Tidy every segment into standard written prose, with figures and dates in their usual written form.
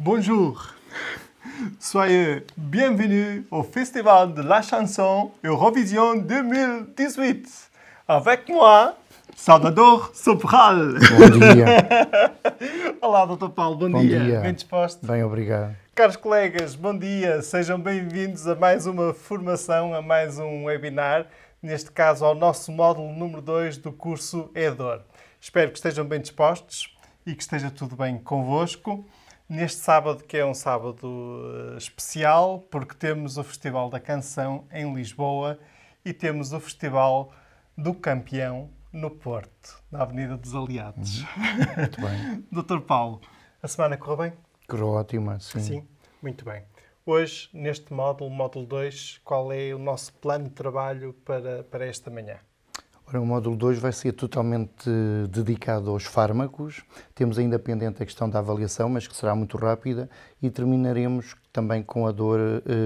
Bonjour, soyez bienvenus au Festival de la Chanson Eurovision 2018. Avec moi, Salvador Sobral. Bom dia. Olá, Dr. Paulo, bom dia. Bem disposto? Bem, obrigado. Caros colegas, bom dia. Sejam bem-vindos a mais uma formação, a mais um webinar, neste caso ao nosso módulo número 2 do curso EDOR. Espero que estejam bem dispostos e que esteja tudo bem convosco. Neste sábado, que é um sábado especial, porque temos o Festival da Canção em Lisboa e temos o Festival do Campeão no Porto, na Avenida dos Aliados. Muito bem. Dr. Paulo, a semana correu bem? Correu ótima, sim. Sim, muito bem. Hoje, neste módulo 2, qual é o nosso plano de trabalho para esta manhã? Ora, o módulo 2 vai ser totalmente dedicado aos fármacos. Temos ainda pendente a questão da avaliação, mas que será muito rápida, e terminaremos também com a dor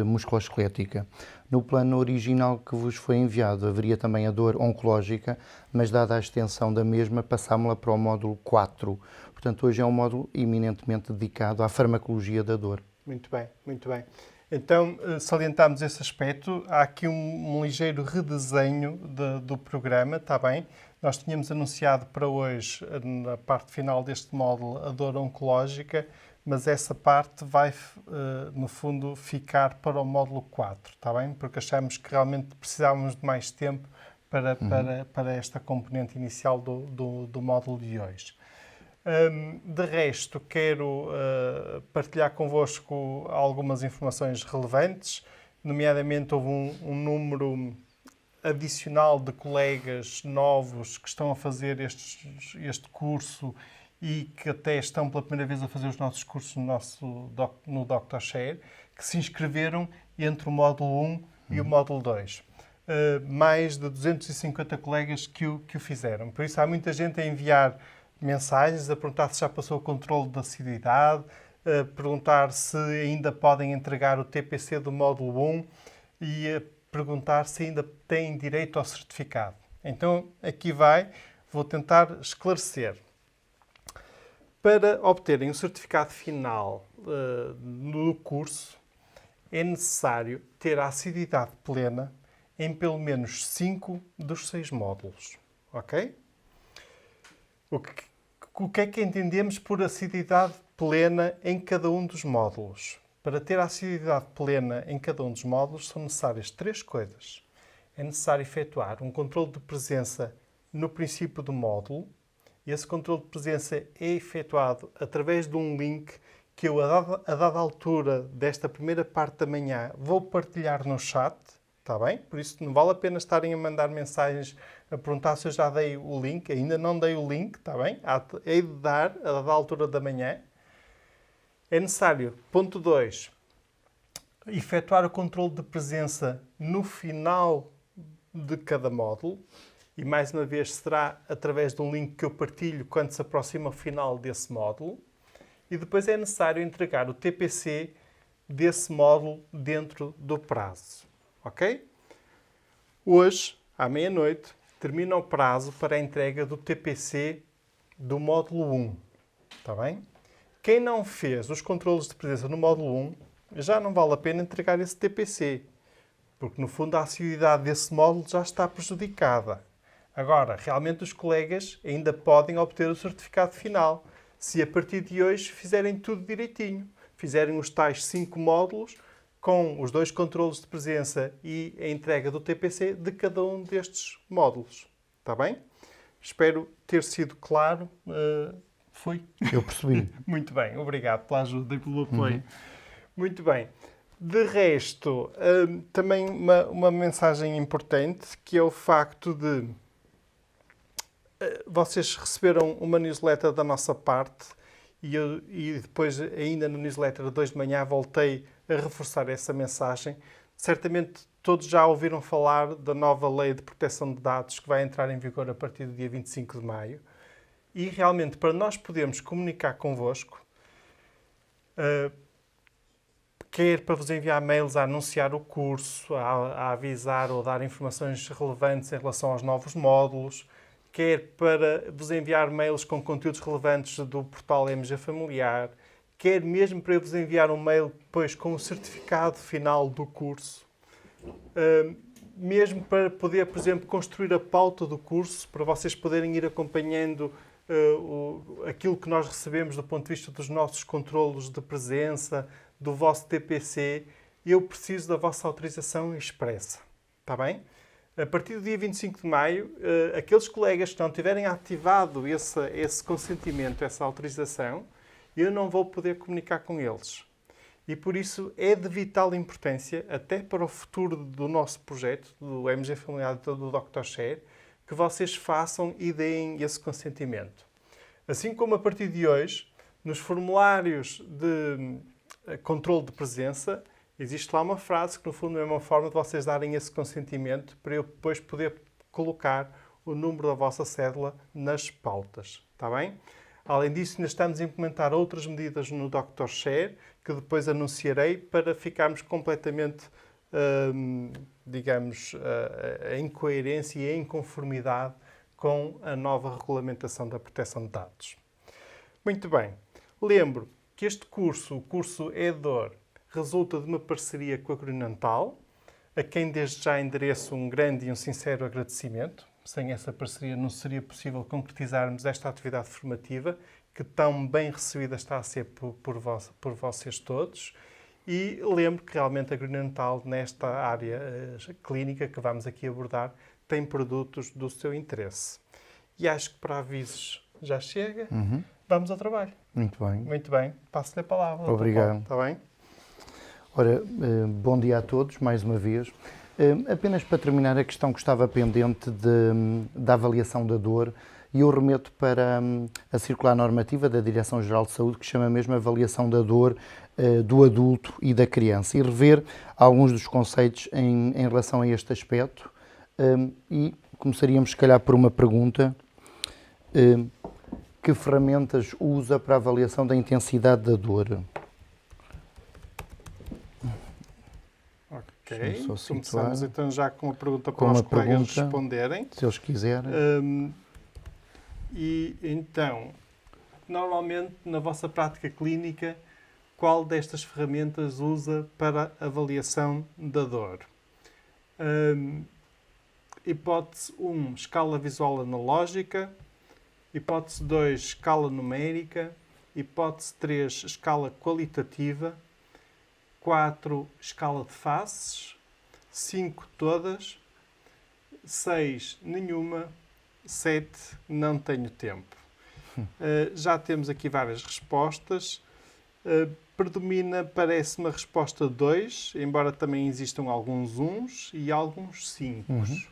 musculoesquelética. No plano original que vos foi enviado, haveria também a dor oncológica, mas dada a extensão da mesma, passámos-la para o módulo 4. Portanto, hoje é um módulo eminentemente dedicado à farmacologia da dor. Muito bem, muito bem. Então, salientamos esse aspecto. Há aqui um ligeiro redesenho do programa, está bem? Nós tínhamos anunciado para hoje, na parte final deste módulo, a dor oncológica, mas essa parte vai, no fundo, ficar para o módulo 4, está bem? Porque achamos que realmente precisávamos de mais tempo para esta componente inicial do módulo de hoje. De resto, quero partilhar convosco algumas informações relevantes, nomeadamente houve um número adicional de colegas novos que estão a fazer este curso e que até estão pela primeira vez a fazer os nossos cursos no DoctorShare, que se inscreveram entre o módulo 1 e o módulo 2. Mais de 250 colegas que o fizeram. Por isso, há muita gente a enviar mensagens, a perguntar se já passou o controle da assiduidade, a perguntar se ainda podem entregar o TPC do módulo 1 e a perguntar se ainda têm direito ao certificado. Então, aqui vou tentar esclarecer. Para obterem o certificado final no curso, é necessário ter a assiduidade plena em pelo menos 5 dos 6 módulos. Ok? O que é que entendemos por assiduidade plena em cada um dos módulos? Para ter a assiduidade plena em cada um dos módulos são necessárias 3 coisas. É necessário efetuar um controle de presença no princípio do módulo. Esse controle de presença é efetuado através de um link que eu, a dada altura desta primeira parte da manhã, vou partilhar no chat. Está bem? Por isso não vale a pena estarem a mandar mensagens a perguntar se eu já dei o link. Ainda não dei o link, está bem? Hei de dar a dada altura da manhã. É necessário, ponto 2, efetuar o controle de presença no final de cada módulo. E mais uma vez será através de um link que eu partilho quando se aproxima o final desse módulo. E depois é necessário entregar o TPC desse módulo dentro do prazo. Ok? Hoje, à meia-noite, termina o prazo para a entrega do TPC do módulo 1. Está bem? Quem não fez os controles de presença no módulo 1, já não vale a pena entregar esse TPC, porque no fundo a assiduidade desse módulo já está prejudicada. Agora, realmente os colegas ainda podem obter o certificado final, se a partir de hoje fizerem tudo direitinho. Fizerem os tais 5 módulos, com os 2 controles de presença e a entrega do TPC de cada um destes módulos. Está bem? Espero ter sido claro. Fui? Eu percebi. Muito bem. Obrigado pela ajuda e pelo apoio. Muito bem. De resto, também uma mensagem importante, que é o facto de vocês receberam uma newsletter da nossa parte e depois, ainda no newsletter 2 de manhã, voltei a reforçar essa mensagem. Certamente todos já ouviram falar da nova Lei de Proteção de Dados que vai entrar em vigor a partir do dia 25 de maio. E realmente, para nós podermos comunicar convosco, quer para vos enviar mails a anunciar o curso, a avisar ou dar informações relevantes em relação aos novos módulos, quer para vos enviar mails com conteúdos relevantes do portal MG Familiar, quer mesmo para eu vos enviar um mail depois com o certificado final do curso, mesmo para poder, por exemplo, construir a pauta do curso, para vocês poderem ir acompanhando aquilo que nós recebemos do ponto de vista dos nossos controlos de presença, do vosso TPC, eu preciso da vossa autorização expressa. Está bem? A partir do dia 25 de maio, aqueles colegas que não tiverem ativado esse consentimento, essa autorização, eu não vou poder comunicar com eles. E por isso é de vital importância, até para o futuro do nosso projeto, do MG Familiar do Dr. Share, que vocês façam e deem esse consentimento. Assim como a partir de hoje, nos formulários de controle de presença, existe lá uma frase que, no fundo, é uma forma de vocês darem esse consentimento para eu depois poder colocar o número da vossa cédula nas pautas. Está bem? Além disso, ainda estamos a implementar outras medidas no Dr. Share, que depois anunciarei, para ficarmos completamente, em coerência e em conformidade com a nova regulamentação da proteção de dados. Muito bem. Lembro que este curso, o curso EDOR, resulta de uma parceria com a Grünenthal, a quem desde já endereço um grande e um sincero agradecimento. Sem essa parceria não seria possível concretizarmos esta atividade formativa, que tão bem recebida está a ser por vocês todos. E lembro que realmente a Grünenthal, nesta área clínica que vamos aqui abordar, tem produtos do seu interesse. E acho que para avisos já chega. Vamos ao trabalho. Muito bem. Muito bem. Passo-lhe a palavra. Obrigado. Está bem? Ora, bom dia a todos, mais uma vez. Apenas para terminar a questão que estava pendente da avaliação da dor, e eu remeto para a circular normativa da Direção-Geral de Saúde, que chama mesmo avaliação da dor do adulto e da criança, e rever alguns dos conceitos em relação a este aspecto. E começaríamos, se calhar, por uma pergunta. Que ferramentas usa para a avaliação da intensidade da dor? Ok, começamos então já com a pergunta para os colegas responderem. Se eles quiserem. E então, normalmente na vossa prática clínica, qual destas ferramentas usa para avaliação da dor? Hipótese 1, escala visual analógica. Hipótese 2, escala numérica. Hipótese 3, escala qualitativa. 4, escala de faces. 5, todas. 6, nenhuma. 7, não tenho tempo. Já temos aqui várias respostas. Predomina, parece-me, a resposta 2, embora também existam alguns 1s e alguns 5s.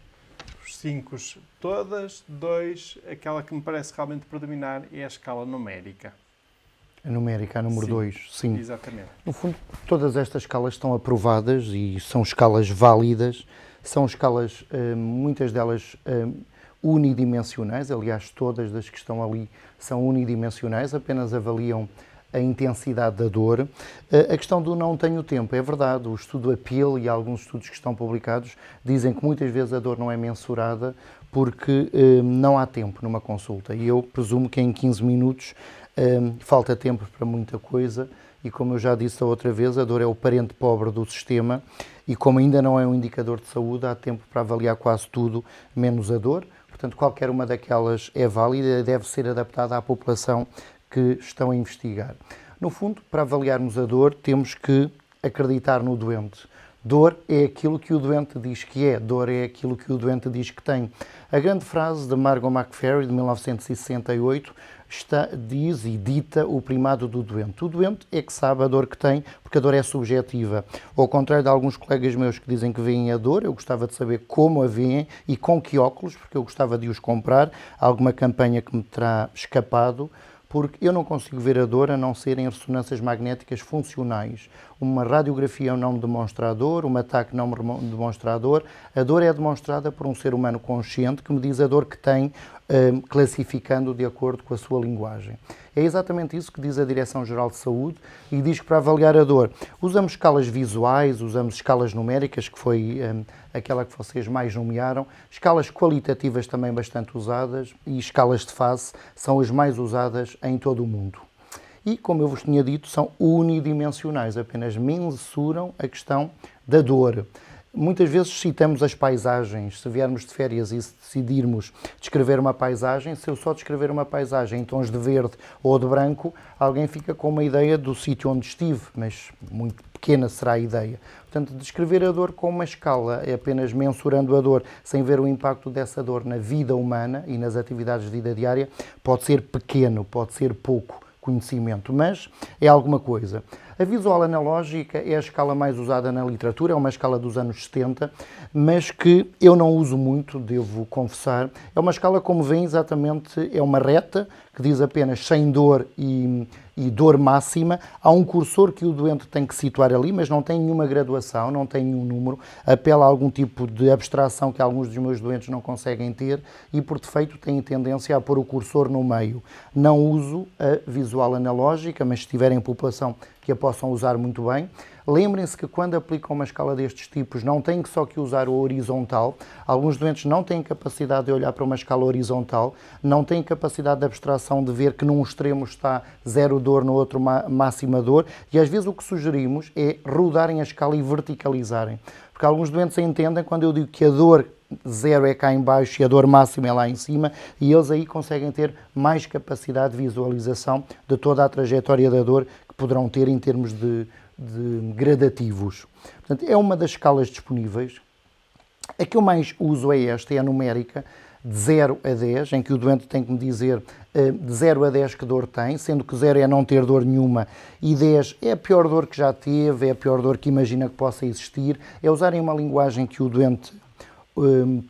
Os 5s todas, 2, aquela que me parece realmente predominar é a escala numérica. A numérica, a número 2, sim. Exatamente. No fundo, todas estas escalas estão aprovadas e são escalas válidas. São escalas, muitas delas, unidimensionais. Aliás, todas as que estão ali são unidimensionais, apenas avaliam a intensidade da dor. A questão do não tenho tempo, é verdade. O estudo APEAL e alguns estudos que estão publicados dizem que muitas vezes a dor não é mensurada porque não há tempo numa consulta. E eu presumo que em 15 minutos falta tempo para muita coisa. E como eu já disse a outra vez, a dor é o parente pobre do sistema e como ainda não é um indicador de saúde, há tempo para avaliar quase tudo, menos a dor. Portanto, qualquer uma daquelas é válida e deve ser adaptada à população que estão a investigar. No fundo, para avaliarmos a dor, temos que acreditar no doente. Dor é aquilo que o doente diz que é, dor é aquilo que o doente diz que tem. A grande frase de Margot McFerry, de 1968, diz e dita o primado do doente. O doente é que sabe a dor que tem, porque a dor é subjetiva. Ao contrário de alguns colegas meus que dizem que veem a dor, eu gostava de saber como a veem e com que óculos, porque eu gostava de os comprar. Há alguma campanha que me terá escapado, porque eu não consigo ver a dor a não ser em ressonâncias magnéticas funcionais. Uma radiografia não me demonstra a dor, um ataque não me demonstra a dor. A dor é demonstrada por um ser humano consciente que me diz a dor que tem, classificando de acordo com a sua linguagem. É exatamente isso que diz a Direção-Geral de Saúde e diz que para avaliar a dor usamos escalas visuais, usamos escalas numéricas, que foi aquela que vocês mais nomearam, escalas qualitativas também bastante usadas e escalas de face são as mais usadas em todo o mundo. e, como eu vos tinha dito, são unidimensionais, apenas mensuram a questão da dor. Muitas vezes citamos as paisagens. Se viermos de férias e se decidirmos descrever uma paisagem, se eu só descrever uma paisagem em tons de verde ou de branco, alguém fica com uma ideia do sítio onde estive, mas muito pequena será a ideia. Portanto, descrever a dor com uma escala, é apenas mensurando a dor, sem ver o impacto dessa dor na vida humana e nas atividades de vida diária, pode ser pequeno, pode ser pouco conhecimento, mas é alguma coisa. A visual analógica é a escala mais usada na literatura, é uma escala dos anos 70, mas que eu não uso muito, devo confessar. É uma escala, como veem, exatamente, é uma reta, que diz apenas sem dor e dor máxima. Há um cursor que o doente tem que situar ali, mas não tem nenhuma graduação, não tem nenhum número, apela a algum tipo de abstração que alguns dos meus doentes não conseguem ter e, por defeito, têm tendência a pôr o cursor no meio. Não uso a visual analógica, mas se tiverem população que a possam usar muito bem. Lembrem-se que quando aplicam uma escala destes tipos não têm só que usar o horizontal. Alguns doentes não têm capacidade de olhar para uma escala horizontal, não têm capacidade de abstração de ver que num extremo está zero dor, no outro máxima dor, e às vezes o que sugerimos é rodarem a escala e verticalizarem. Porque alguns doentes entendem quando eu digo que a dor zero é cá em baixo e a dor máxima é lá em cima, e eles aí conseguem ter mais capacidade de visualização de toda a trajetória da dor que poderão ter em termos de gradativos. Portanto, é uma das escalas disponíveis. A que eu mais uso é esta, é a numérica, de 0 a 10, em que o doente tem que me dizer de 0 a 10 que dor tem, sendo que 0 é não ter dor nenhuma e 10 é a pior dor que já teve, é a pior dor que imagina que possa existir, é usarem uma linguagem que o doente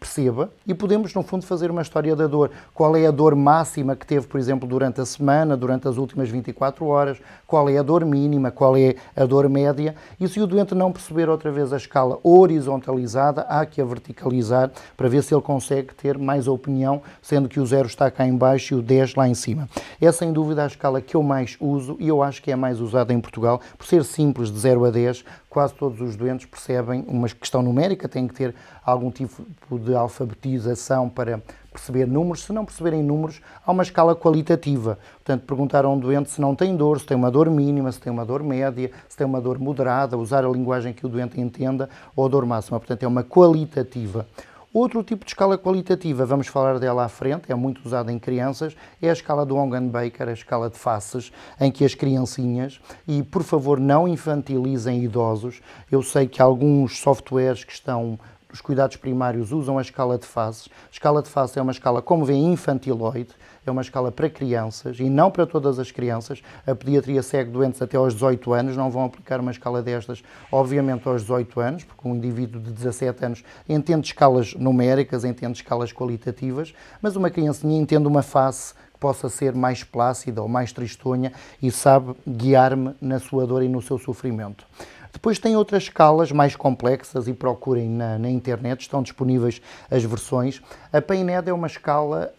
perceba e podemos, no fundo, fazer uma história da dor. Qual é a dor máxima que teve, por exemplo, durante a semana, durante as últimas 24 horas, qual é a dor mínima, qual é a dor média, e se o doente não perceber outra vez a escala horizontalizada, há que a verticalizar para ver se ele consegue ter mais opinião, sendo que o 0 está cá em baixo e o 10 lá em cima. É sem dúvida a escala que eu mais uso e eu acho que é a mais usada em Portugal, por ser simples, de 0 a 10, quase todos os doentes percebem uma questão numérica, têm que ter algum tipo de alfabetização para perceber números. Se não perceberem números, há uma escala qualitativa. Portanto, perguntar a um doente se não tem dor, se tem uma dor mínima, se tem uma dor média, se tem uma dor moderada, usar a linguagem que o doente entenda, ou a dor máxima. Portanto, é uma qualitativa. Outro tipo de escala qualitativa, vamos falar dela à frente, é muito usada em crianças, é a escala do Ongen-Baker, a escala de faces, em que as criancinhas, e por favor não infantilizem idosos, eu sei que alguns softwares que estão nos cuidados primários usam a escala de faces. A escala de faces é uma escala, como vêem, infantiloide, é uma escala para crianças e não para todas as crianças. A pediatria segue doentes até aos 18 anos, não vão aplicar uma escala destas, obviamente, aos 18 anos, porque um indivíduo de 17 anos entende escalas numéricas, entende escalas qualitativas, mas uma criancinha entende uma face que possa ser mais plácida ou mais tristonha e sabe guiar-me na sua dor e no seu sofrimento. Depois tem outras escalas mais complexas e procurem na internet, estão disponíveis as versões. A PAINED é uma escala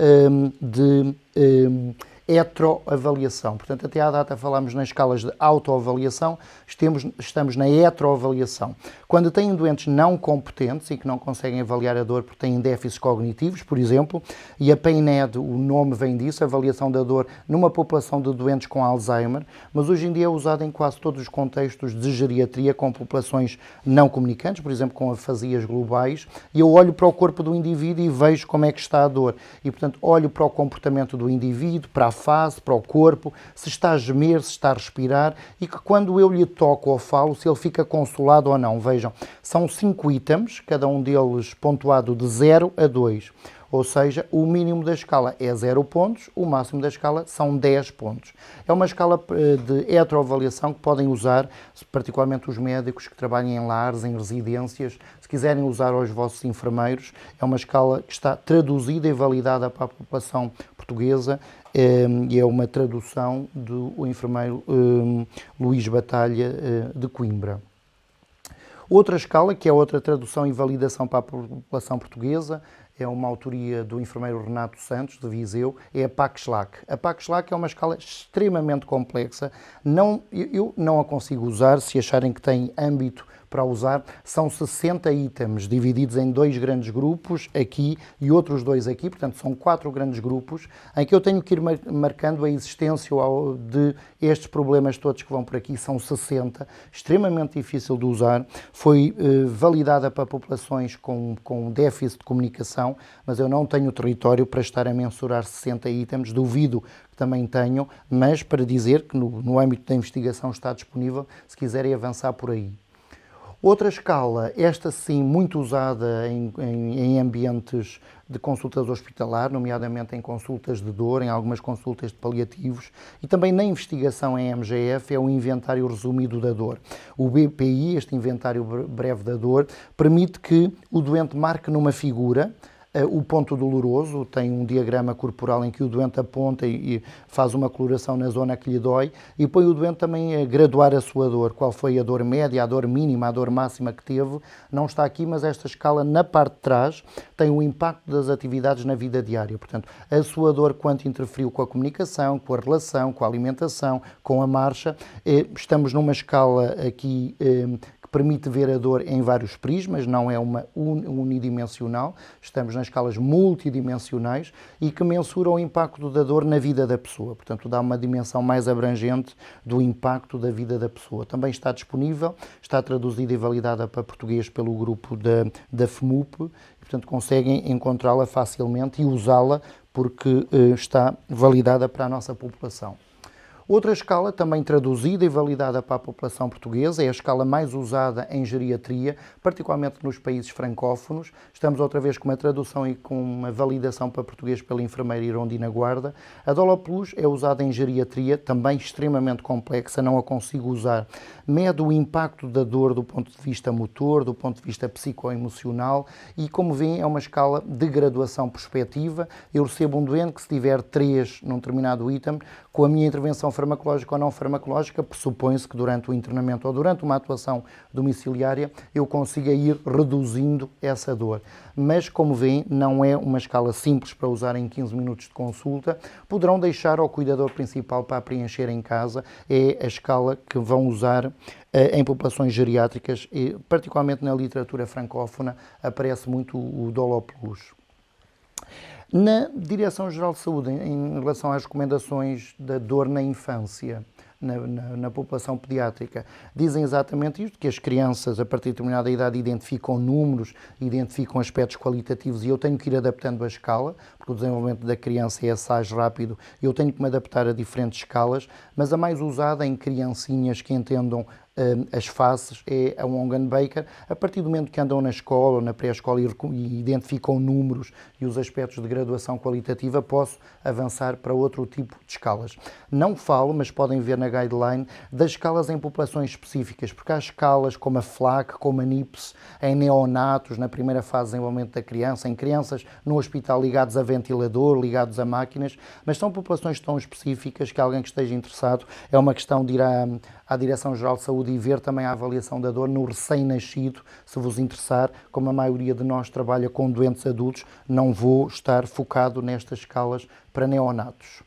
de heteroavaliação. Portanto, até à data falámos nas escalas de autoavaliação, estamos na heteroavaliação. Quando têm doentes não competentes e que não conseguem avaliar a dor porque têm déficits cognitivos, por exemplo, e a PAINED, o nome vem disso, avaliação da dor numa população de doentes com Alzheimer, mas hoje em dia é usada em quase todos os contextos de geriatria com populações não comunicantes, por exemplo, com afasias globais, e eu olho para o corpo do indivíduo e vejo como é que está a dor. E, portanto, olho para o comportamento do indivíduo, para a face, para o corpo, se está a gemer, se está a respirar, e que quando eu lhe toco ou falo, se ele fica consolado ou não. Vejam, são 5 itens, cada um deles pontuado de 0 a 2. Ou seja, o mínimo da escala é 0 pontos, o máximo da escala são 10 pontos. É uma escala de heteroavaliação que podem usar, particularmente os médicos que trabalham em lares, em residências, se quiserem usar aos vossos enfermeiros. É uma escala que está traduzida e validada para a população portuguesa e é uma tradução do enfermeiro Luís Batalha de Coimbra. Outra escala, que é outra tradução e validação para a população portuguesa, é uma autoria do enfermeiro Renato Santos, de Viseu, é a PAC-SLAC. A PAC-SLAC é uma escala extremamente complexa, eu não a consigo usar se acharem que tem âmbito para usar. São 60 itens divididos em 2 grandes grupos aqui e outros 2 aqui, portanto são 4 grandes grupos em que eu tenho que ir marcando a existência de estes problemas todos que vão por aqui. São 60, extremamente difícil de usar, foi validada para populações com déficit de comunicação, mas eu não tenho território para estar a mensurar 60 itens, duvido que também tenham, mas para dizer que no âmbito da investigação está disponível, se quiserem avançar por aí. Outra escala, esta sim muito usada em ambientes de consultas hospitalar, nomeadamente em consultas de dor, em algumas consultas de paliativos e também na investigação em MGF, é o Inventário Resumido da Dor. O BPI, este Inventário Breve da Dor, permite que o doente marque numa figura o ponto doloroso, tem um diagrama corporal em que o doente aponta e faz uma coloração na zona que lhe dói e põe o doente também a graduar a sua dor, qual foi a dor média, a dor mínima, a dor máxima que teve, não está aqui, mas esta escala na parte de trás tem o impacto das atividades na vida diária, portanto, a sua dor quanto interferiu com a comunicação, com a relação, com a alimentação, com a marcha, estamos numa escala aqui permite ver a dor em vários prismas, não é uma unidimensional, estamos nas escalas multidimensionais e que mensura o impacto da dor na vida da pessoa, portanto dá uma dimensão mais abrangente do impacto da vida da pessoa. Também está disponível, está traduzida e validada para português pelo grupo da FMUP, e, portanto conseguem encontrá-la facilmente e usá-la porque está validada para a nossa população. Outra escala, também traduzida e validada para a população portuguesa, é a escala mais usada em geriatria, particularmente nos países francófonos. Estamos outra vez com uma tradução e com uma validação para português pela enfermeira Irondina Guarda. A Doloplus é usada em geriatria, também extremamente complexa, não a consigo usar. Mede o impacto da dor do ponto de vista motor, do ponto de vista psicoemocional e, como veem, é uma escala de graduação prospectiva. Eu recebo um doente que, se tiver 3 num determinado item, com a minha intervenção farmacológica ou não farmacológica, pressupõe-se que durante o internamento ou durante uma atuação domiciliária eu consiga ir reduzindo essa dor. Mas, como veem, não é uma escala simples para usar em 15 minutos de consulta. Poderão deixar ao cuidador principal para preencher em casa. É a escala que vão usar em populações geriátricas e, particularmente na literatura francófona, aparece muito o Doloplus. Na Direção-Geral de Saúde, em relação às recomendações da dor na infância, na população pediátrica, dizem exatamente isto, que as crianças, a partir de determinada idade, identificam números, identificam aspectos qualitativos e eu tenho que ir adaptando a escala, porque o desenvolvimento da criança é assaz rápido e eu tenho que me adaptar a diferentes escalas, mas a mais usada em criancinhas que entendam as faces é a Wong-Baker. A partir do momento que andam na escola ou na pré-escola e identificam números e os aspectos de graduação qualitativa, posso avançar para outro tipo de escalas. Não falo, mas podem ver na guideline, das escalas em populações específicas, porque há escalas como a FLAC, como a NIPS, em neonatos, na primeira fase de desenvolvimento da criança, em crianças no hospital ligados a ventilador, ligados a máquinas, mas são populações tão específicas que alguém que esteja interessado, é uma questão de ir à Direção-Geral de Saúde e ver também a avaliação da dor no recém-nascido, se vos interessar. Como a maioria de nós trabalha com doentes adultos, não vou estar focado nestas escalas para neonatos.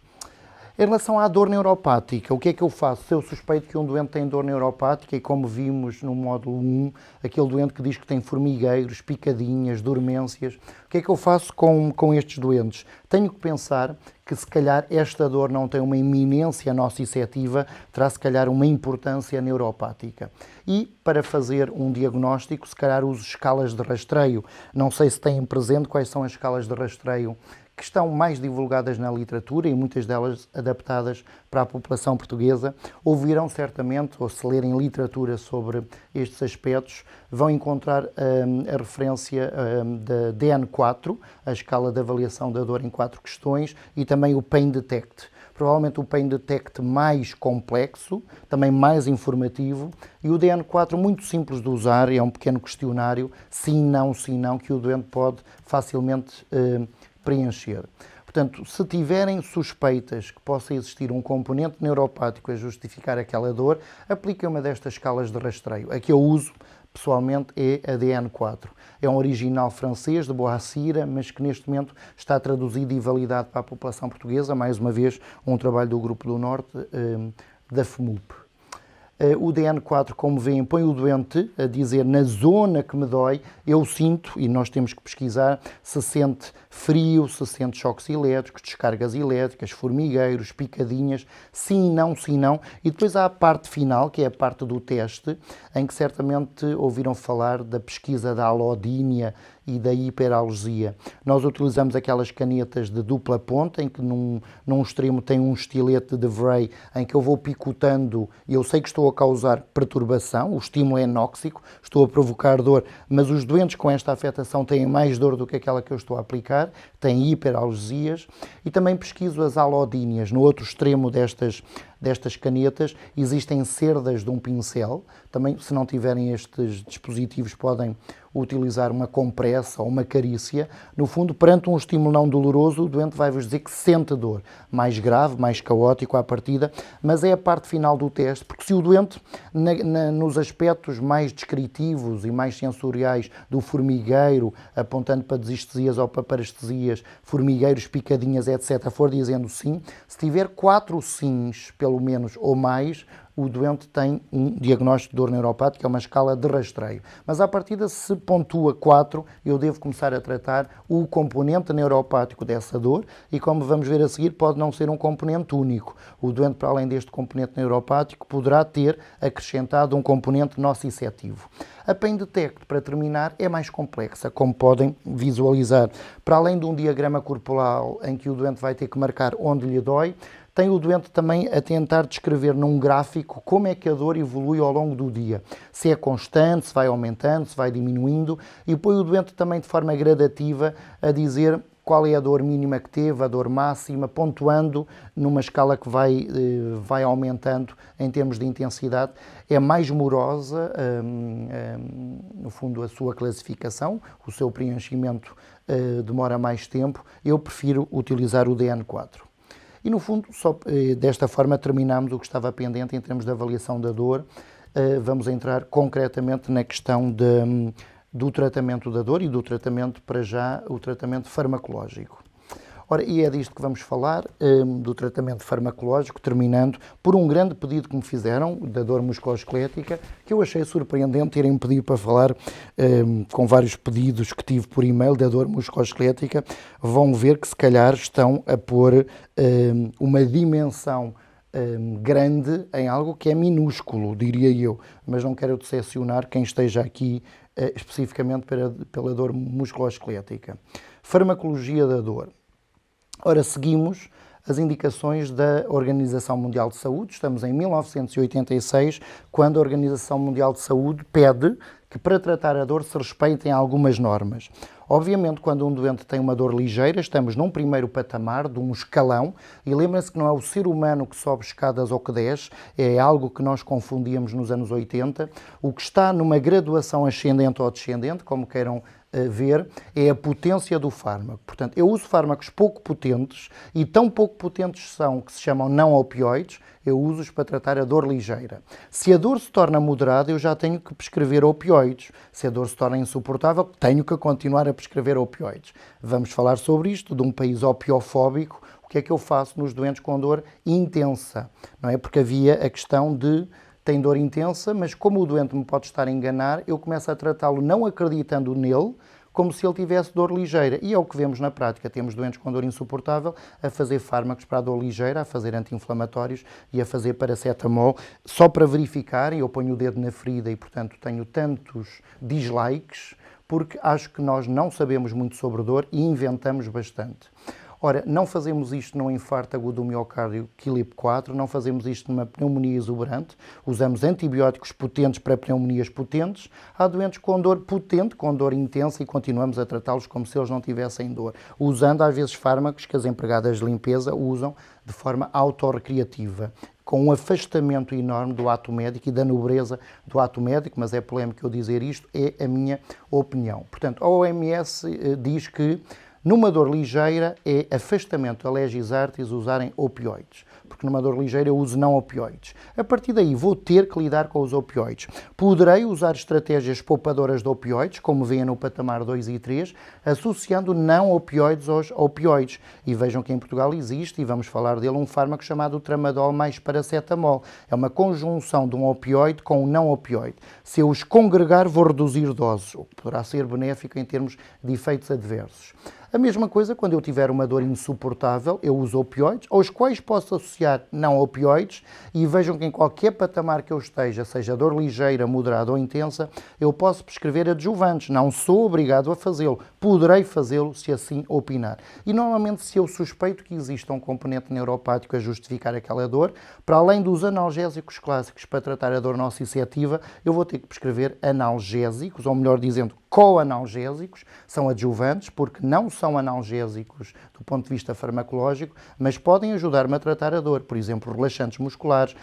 Em relação à dor neuropática, o que é que eu faço? Se eu suspeito que um doente tem dor neuropática e, como vimos no módulo 1, aquele doente que diz que tem formigueiros, picadinhas, dormências, o que é que eu faço com estes doentes? Tenho que pensar que, se calhar, esta dor não tem uma iminência nociceptiva, terá, se calhar, uma importância neuropática. E, para fazer um diagnóstico, se calhar uso escalas de rastreio. Não sei se têm presente quais são as escalas de rastreio que estão mais divulgadas na literatura e muitas delas adaptadas para a população portuguesa. Ouvirão certamente, ou se lerem literatura sobre estes aspectos, vão encontrar a referência da DN4, a escala de avaliação da dor em 4 questões, e também o Pain Detect. Provavelmente o Pain Detect mais complexo, também mais informativo, e o DN4 muito simples de usar, é um pequeno questionário, sim, não, que o doente pode facilmente preencher. Portanto, se tiverem suspeitas que possa existir um componente neuropático a justificar aquela dor, apliquem uma destas escalas de rastreio. A que eu uso, pessoalmente, é a DN4. É um original francês, de Boacira, mas que neste momento está traduzido e validado para a população portuguesa, mais uma vez um trabalho do Grupo do Norte, da FMUP. O DN4, como veem, põe o doente a dizer na zona que me dói, eu sinto, e nós temos que pesquisar, se sente frio, se sente choques elétricos, descargas elétricas, formigueiros, picadinhas, sim, não, sim, não. E depois há a parte final, que é a parte do teste, em que certamente ouviram falar da pesquisa da alodínia e da hiperalgesia. Nós utilizamos aquelas canetas de dupla ponta, em que num extremo tem um estilete de Vray, em que eu vou picotando e eu sei que estou a causar perturbação, o estímulo é anóxico, estou a provocar dor, mas os doentes com esta afetação têm mais dor do que aquela que eu estou a aplicar, têm hiperalgesias, e também pesquiso as alodíneas. No outro extremo destas canetas existem cerdas de um pincel. Também, se não tiverem estes dispositivos, podem utilizar uma compressa ou uma carícia. No fundo, perante um estímulo não doloroso, o doente vai-vos dizer que sente dor. Mais grave, mais caótico à partida, mas é a parte final do teste, porque se o doente, nos aspectos mais descritivos e mais sensoriais do formigueiro, apontando para desestesias ou para parestesias, formigueiros, picadinhas, etc., for dizendo sim, se tiver 4 sims, pelo menos, ou mais, o doente tem um diagnóstico de dor neuropática, é uma escala de rastreio. Mas, à partida, se pontua 4, eu devo começar a tratar o componente neuropático dessa dor e, como vamos ver a seguir, pode não ser um componente único. O doente, para além deste componente neuropático, poderá ter acrescentado um componente nociceptivo. A Pain Detect, para terminar, é mais complexa, como podem visualizar. Para além de um diagrama corporal em que o doente vai ter que marcar onde lhe dói, tem o doente também a tentar descrever num gráfico como é que a dor evolui ao longo do dia. Se é constante, se vai aumentando, se vai diminuindo, e põe o doente também de forma gradativa a dizer qual é a dor mínima que teve, a dor máxima, pontuando numa escala que vai aumentando em termos de intensidade. É mais morosa, no fundo, a sua classificação, o seu preenchimento demora mais tempo. Eu prefiro utilizar o DN4. E, no fundo, só desta forma terminamos o que estava pendente em termos de avaliação da dor. Vamos entrar concretamente na questão do tratamento da dor e do tratamento, para já, o tratamento farmacológico. Ora, e é disto que vamos falar, do tratamento farmacológico, terminando por um grande pedido que me fizeram, da dor musculoesquelética, que eu achei surpreendente terem pedido para falar, com vários pedidos que tive por e-mail da dor musculoesquelética. Vão ver que se calhar estão a pôr uma dimensão grande em algo que é minúsculo, diria eu, mas não quero decepcionar quem esteja aqui especificamente pela dor musculoesquelética. Farmacologia da dor. Ora, seguimos as indicações da Organização Mundial de Saúde. Estamos em 1986, quando a Organização Mundial de Saúde pede que, para tratar a dor, se respeitem algumas normas. Obviamente, quando um doente tem uma dor ligeira, estamos num primeiro patamar, de um escalão, e lembrem-se que não é o ser humano que sobe escadas ou que desce, é algo que nós confundíamos nos anos 80. O que está numa graduação ascendente ou descendente, como queiram ver, é a potência do fármaco. Portanto, eu uso fármacos pouco potentes, e tão pouco potentes são que se chamam não opioides. Eu uso-os para tratar a dor ligeira. Se a dor se torna moderada, eu já tenho que prescrever opioides. Se a dor se torna insuportável, tenho que continuar a prescrever opioides. Vamos falar sobre isto, de um país opiofóbico. O que é que eu faço nos doentes com dor intensa? Não é? Porque havia a questão de tem dor intensa, mas como o doente me pode estar a enganar, eu começo a tratá-lo não acreditando nele, como se ele tivesse dor ligeira. E é o que vemos na prática. Temos doentes com dor insuportável a fazer fármacos para a dor ligeira, a fazer anti-inflamatórios e a fazer paracetamol, só para verificar, e eu ponho o dedo na ferida e, portanto, tenho tantos dislikes, porque acho que nós não sabemos muito sobre dor e inventamos bastante. Ora, não fazemos isto num infarto agudo do miocárdio KILIP 4, não fazemos isto numa pneumonia exuberante, usamos antibióticos potentes para pneumonias potentes. Há doentes com dor potente, com dor intensa, e continuamos a tratá-los como se eles não tivessem dor, usando às vezes fármacos que as empregadas de limpeza usam de forma autorrecreativa, com um afastamento enorme do ato médico e da nobreza do ato médico, mas é polémico eu dizer isto, é a minha opinião. Portanto, a OMS diz que numa dor ligeira é afastamento a legis artis usarem opioides. que numa dor ligeira eu uso não opioides. A partir daí vou ter que lidar com os opioides. Poderei usar estratégias poupadoras de opioides, como vêem no patamar 2 e 3, associando não opioides aos opioides. E vejam que em Portugal existe, e vamos falar dele, um fármaco chamado tramadol mais paracetamol. É uma conjunção de um opioide com um não opioide. Se eu os congregar, vou reduzir doses, o que poderá ser benéfico em termos de efeitos adversos. A mesma coisa quando eu tiver uma dor insuportável, eu uso opioides, aos quais posso associar não opioides, e vejam que em qualquer patamar que eu esteja, seja dor ligeira, moderada ou intensa, eu posso prescrever adjuvantes. Não sou obrigado a fazê-lo. Poderei fazê-lo se assim opinar. E normalmente, se eu suspeito que exista um componente neuropático a justificar aquela dor, para além dos analgésicos clássicos para tratar a dor nociceptiva, eu vou ter que prescrever analgésicos, ou melhor dizendo, coanalgésicos, são adjuvantes, porque não são analgésicos do ponto de vista farmacológico, mas podem ajudar-me a tratar a dor. Por exemplo, relaxantes musculares,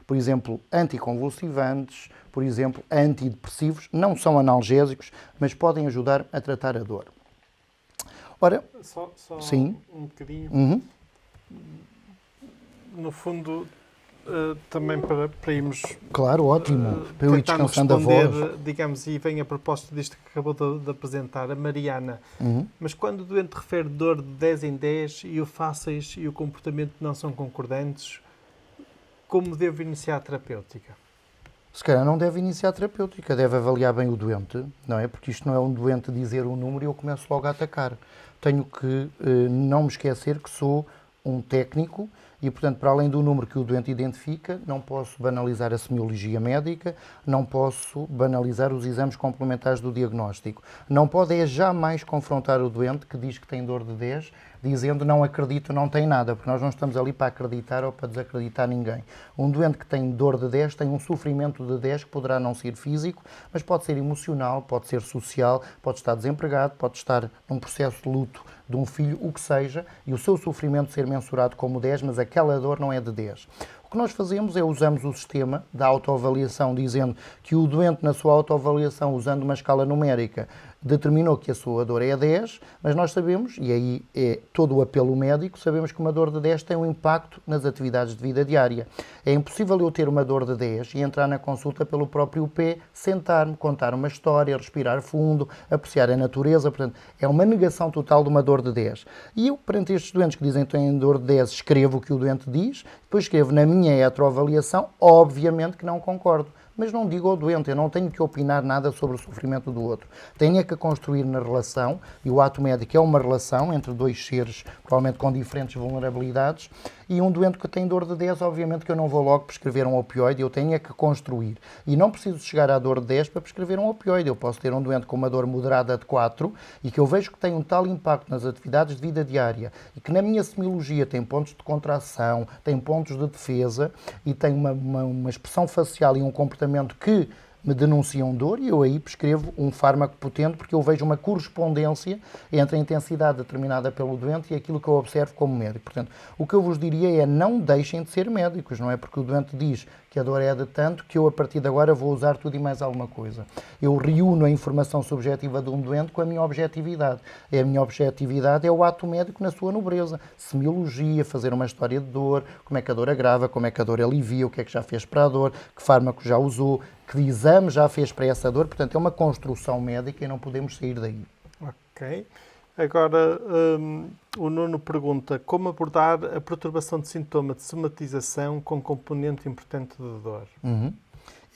por exemplo, anticonvulsivantes, por exemplo, antidepressivos, não são analgésicos, mas podem ajudar a tratar a dor. Ora, só sim. um bocadinho. Uhum. No fundo, também para irmos... Claro, ótimo. Para eu ir descansando a voz. Digamos, e vem a propósito disto que acabou de apresentar, a Mariana. Uhum. Mas quando o doente refere dor de 10 em 10 e o fáceis e o comportamento não são concordantes, como devo iniciar a terapêutica? Se calhar não deve iniciar a terapêutica, deve avaliar bem o doente, não é? Porque isto não é um doente dizer um número e eu começo logo a atacar. Tenho que não me esquecer que sou um técnico e, portanto, para além do número que o doente identifica, não posso banalizar a semiologia médica, não posso banalizar os exames complementares do diagnóstico. Não pode jamais confrontar o doente que diz que tem dor de 10, dizendo não acredito, não tem nada, porque nós não estamos ali para acreditar ou para desacreditar ninguém. Um doente que tem dor de 10 tem um sofrimento de 10 que poderá não ser físico, mas pode ser emocional, pode ser social, pode estar desempregado, pode estar num processo de luto de um filho, o que seja, e o seu sofrimento ser mensurado como 10, mas aquela dor não é de 10. O que nós fazemos é usamos o sistema da autoavaliação, dizendo que o doente, na sua autoavaliação, usando uma escala numérica, determinou que a sua dor é 10, mas nós sabemos, e aí é todo o apelo médico, sabemos que uma dor de 10 tem um impacto nas atividades de vida diária. É impossível eu ter uma dor de 10 e entrar na consulta pelo próprio pé, sentar-me, contar uma história, respirar fundo, apreciar a natureza, portanto, é uma negação total de uma dor de 10. E eu, perante estes doentes que dizem que têm dor de 10, escrevo o que o doente diz, depois escrevo na minha heteroavaliação, obviamente que não concordo. Mas não digo ao doente, eu não tenho que opinar nada sobre o sofrimento do outro. Tenho que construir na relação, e o ato médico é uma relação entre dois seres, provavelmente com diferentes vulnerabilidades, e um doente que tem dor de 10, obviamente que eu não vou logo prescrever um opioide, eu tenho que construir. E não preciso chegar à dor de 10 para prescrever um opioide. Eu posso ter um doente com uma dor moderada de 4 e que eu vejo que tem um tal impacto nas atividades de vida diária e que na minha semiologia tem pontos de contração, tem pontos de defesa e tem uma expressão facial e um comportamento que me denunciam dor, e eu aí prescrevo um fármaco potente porque eu vejo uma correspondência entre a intensidade determinada pelo doente e aquilo que eu observo como médico. Portanto, o que eu vos diria é não deixem de ser médicos, não é porque o doente diz que a dor é de tanto que eu a partir de agora vou usar tudo e mais alguma coisa. Eu reúno a informação subjetiva de um doente com a minha objetividade. E a minha objetividade é o ato médico na sua nobreza. Semiologia, fazer uma história de dor, como é que a dor agrava, como é que a dor alivia, o que é que já fez para a dor, que fármaco já usou, que exame já fez para essa dor. Portanto, é uma construção médica e não podemos sair daí. Ok. Agora, o Nuno pergunta como abordar a perturbação de sintoma de somatização com componente importante de dor. Uhum.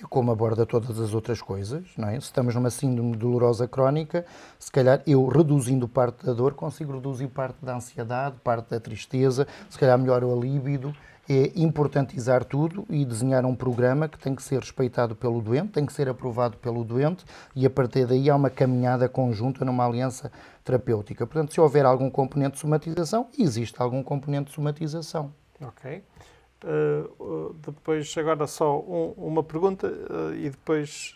E como aborda todas as outras coisas, não é? Se estamos numa síndrome dolorosa crónica, se calhar eu reduzindo parte da dor consigo reduzir parte da ansiedade, parte da tristeza, se calhar melhora a libido. É importantizar tudo e desenhar um programa que tem que ser respeitado pelo doente, tem que ser aprovado pelo doente e a partir daí há uma caminhada conjunta numa aliança terapêutica. Portanto, se houver algum componente de somatização, existe algum componente de somatização. Ok. Depois, agora só uma pergunta e depois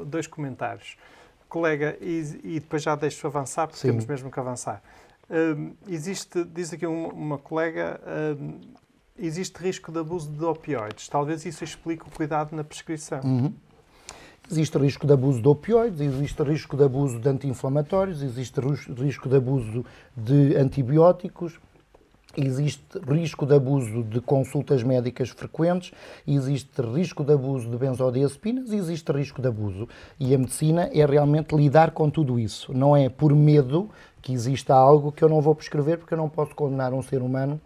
dois comentários. Colega, e depois já deixo avançar, porque temos mesmo que avançar. Diz aqui uma colega, existe risco de abuso de opioides. Talvez isso explique o cuidado na prescrição. Uhum. Existe risco de abuso de opioides, existe risco de abuso de anti-inflamatórios, existe risco de abuso de antibióticos. Existe risco de abuso de consultas médicas frequentes, existe risco de abuso de benzodiazepinas e existe risco de abuso. E a medicina é realmente lidar com tudo isso. Não é por medo que exista algo que eu não vou prescrever, porque eu não posso condenar um ser humano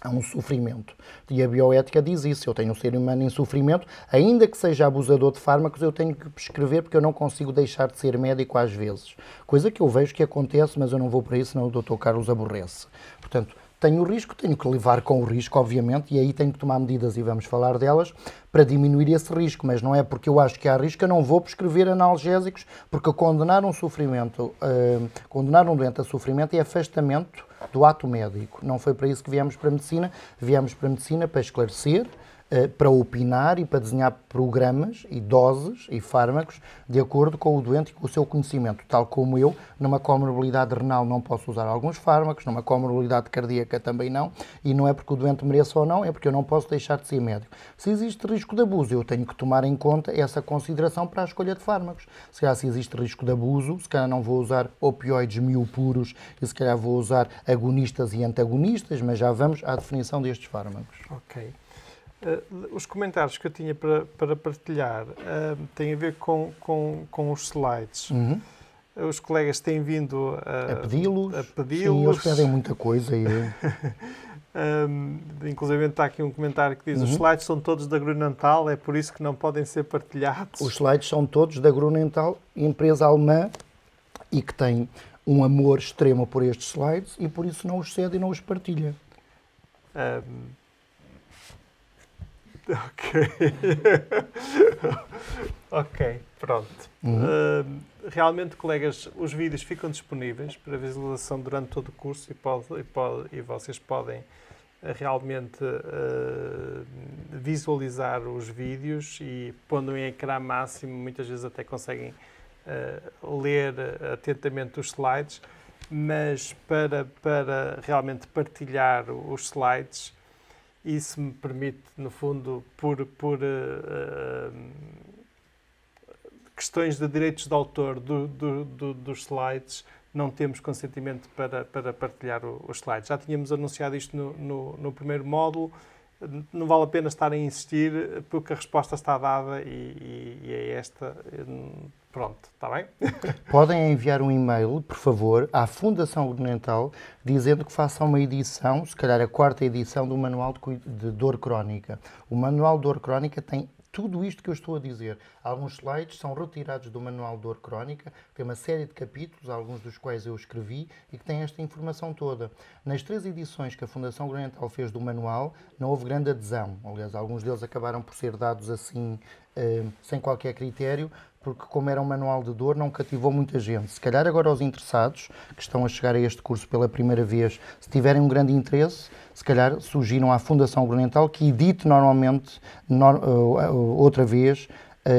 a um sofrimento. E a bioética diz isso. Eu tenho um ser humano em sofrimento, ainda que seja abusador de fármacos, eu tenho que prescrever porque eu não consigo deixar de ser médico às vezes. Coisa que eu vejo que acontece, mas eu não vou para isso, senão o Dr. Carlos aborrece. Portanto, tenho o risco, tenho que levar com o risco, obviamente, e aí tenho que tomar medidas, e vamos falar delas, para diminuir esse risco. Mas não é porque eu acho que há risco, eu não vou prescrever analgésicos, porque condenar um doente a sofrimento é afastamento do ato médico. Não foi para isso que viemos para a medicina. Viemos para a medicina para esclarecer, para opinar e para desenhar programas e doses e fármacos de acordo com o doente e com o seu conhecimento. Tal como eu, numa comorbilidade renal não posso usar alguns fármacos, numa comorbilidade cardíaca também não, e não é porque o doente mereça ou não, é porque eu não posso deixar de ser médico. Se existe risco de abuso, eu tenho que tomar em conta essa consideração para a escolha de fármacos. Se calhar se existe risco de abuso, se calhar não vou usar opioides miopuros e se calhar vou usar agonistas e antagonistas, mas já vamos à definição destes fármacos. Ok. Os comentários que eu tinha para partilhar têm a ver com os slides. Uhum. Os colegas têm vindo a pedi-los. Sim, eles pedem muita coisa. Inclusive está aqui um comentário que diz os slides são todos da Grunenthal, é por isso que não podem ser partilhados. Os slides são todos da Grunenthal, empresa alemã, e que tem um amor extremo por estes slides e por isso não os cede e não os partilha. Ok. Ok, pronto. Realmente, colegas, os vídeos ficam disponíveis para visualização durante todo o curso e vocês podem realmente visualizar os vídeos e, pondo em ecrã máximo, muitas vezes até conseguem ler atentamente os slides, mas para realmente partilhar os slides, isso me permite, no fundo, por questões de direitos de autor dos slides, não temos consentimento para partilhar os slides. Já tínhamos anunciado isto no primeiro módulo, não vale a pena estar a insistir, porque a resposta está dada e é esta. Pronto, está bem? Podem enviar um e-mail, por favor, à Fundação Grunenthal, dizendo que façam uma edição, se calhar a 4ª edição do Manual de Dor Crónica. O Manual de Dor Crónica tem tudo isto que eu estou a dizer. Alguns slides são retirados do Manual de Dor Crónica, tem uma série de capítulos, alguns dos quais eu escrevi, e que tem esta informação toda. Nas 3 edições que a Fundação Grunenthal fez do manual, não houve grande adesão. Aliás, alguns deles acabaram por ser dados assim, sem qualquer critério, porque como era um manual de dor, não cativou muita gente. Se calhar agora os interessados, que estão a chegar a este curso pela primeira vez, se tiverem um grande interesse, se calhar sugiram à Fundação Grunenthal que edite normalmente, outra vez,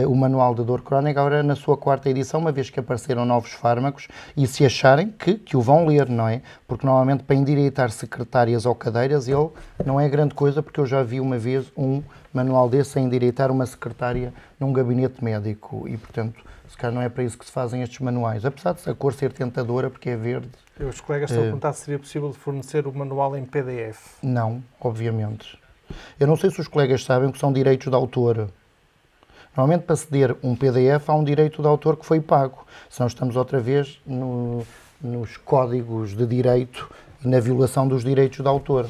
o Manual de Dor Crónica, agora na sua 4ª edição, uma vez que apareceram novos fármacos, e se acharem que o vão ler, não é? Porque normalmente para endireitar secretárias ou cadeiras, ele não é grande coisa, porque eu já vi uma vez um manual desse a endireitar uma secretária num gabinete médico e, portanto, se calhar não é para isso que se fazem estes manuais, apesar de a cor ser tentadora porque é verde. Os colegas estão a perguntar se seria possível fornecer o manual em PDF. Não, obviamente. Eu não sei se os colegas sabem o que são direitos de autor. Normalmente, para ceder um PDF, há um direito de autor que foi pago. Senão estamos outra vez nos códigos de direito e na violação dos direitos de autor.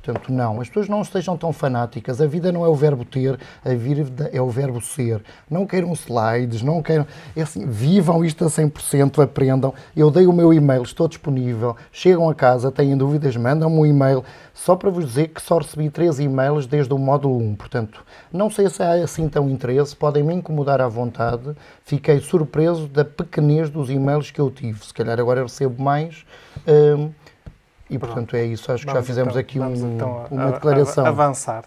Portanto, não. As pessoas não estejam tão fanáticas. A vida não é o verbo ter, a vida é o verbo ser. Não queiram slides, não queiram... É assim, vivam isto a 100%, aprendam. Eu dei o meu e-mail, estou disponível. Chegam a casa, têm dúvidas, mandam-me um e-mail. Só para vos dizer que só recebi 3 e-mails desde o módulo 1. Portanto, não sei se há assim tão interesse. Podem me incomodar à vontade. Fiquei surpreso da pequenez dos e-mails que eu tive. Se calhar agora recebo mais... E, portanto, é isso. Acho que já fizemos aqui uma declaração. Avançar.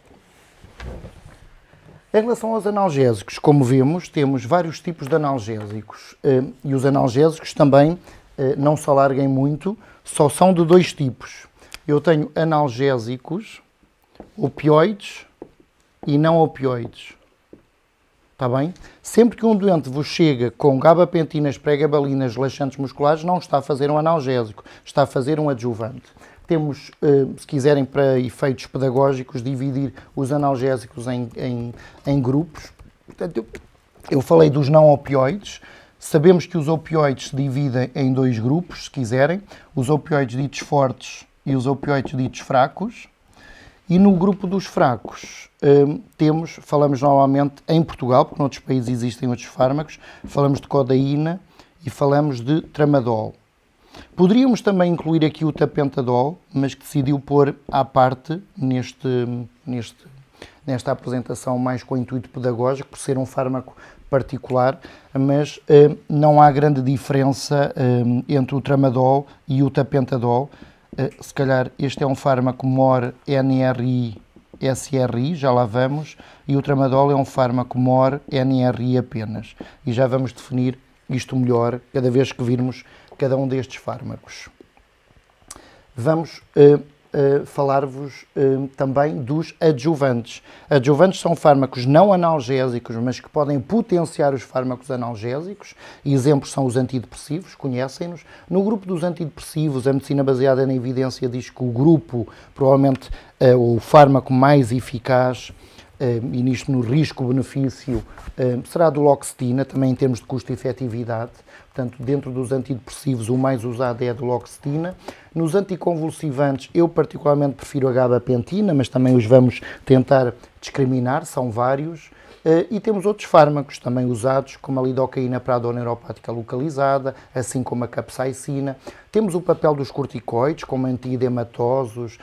Em relação aos analgésicos, como vemos, temos vários tipos de analgésicos. E os analgésicos também, não se alarguem muito, só são de 2 tipos. Eu tenho analgésicos, opioides e não opioides. Está bem? Sempre que um doente vos chega com gabapentinas, pregabalinas, relaxantes musculares, não está a fazer um analgésico, está a fazer um adjuvante. Temos, se quiserem, para efeitos pedagógicos, dividir os analgésicos em grupos. Portanto, eu falei dos não opioides. Sabemos que os opioides se dividem em dois grupos, se quiserem, os opioides ditos fortes e os opioides ditos fracos. E no grupo dos fracos, falamos normalmente em Portugal, porque noutros países existem outros fármacos, falamos de codeína e falamos de tramadol. Poderíamos também incluir aqui o tapentadol, mas que decidiu pôr à parte nesta apresentação mais com o intuito pedagógico, por ser um fármaco particular, mas não há grande diferença entre o tramadol e o tapentadol. Se calhar este é um fármaco MOR-NRI-SRI, já lá vamos, e o tramadol é um fármaco MOR-NRI apenas. E já vamos definir isto melhor cada vez que virmos cada um destes fármacos. Vamos falar-vos também dos adjuvantes. Adjuvantes são fármacos não analgésicos, mas que podem potenciar os fármacos analgésicos. Exemplos são os antidepressivos, conhecem-nos. No grupo dos antidepressivos, a medicina baseada na evidência diz que o grupo, provavelmente o fármaco mais eficaz, e nisto no risco-benefício, será a duloxetina, também em termos de custo e efetividade. Portanto, dentro dos antidepressivos, o mais usado é a duloxetina. Nos anticonvulsivantes, eu particularmente prefiro a gabapentina, mas também os vamos tentar discriminar, são vários. E temos outros fármacos também usados, como a lidocaína para a dor neuropática localizada, assim como a capsaicina. Temos o papel dos corticoides, como antiedematosos,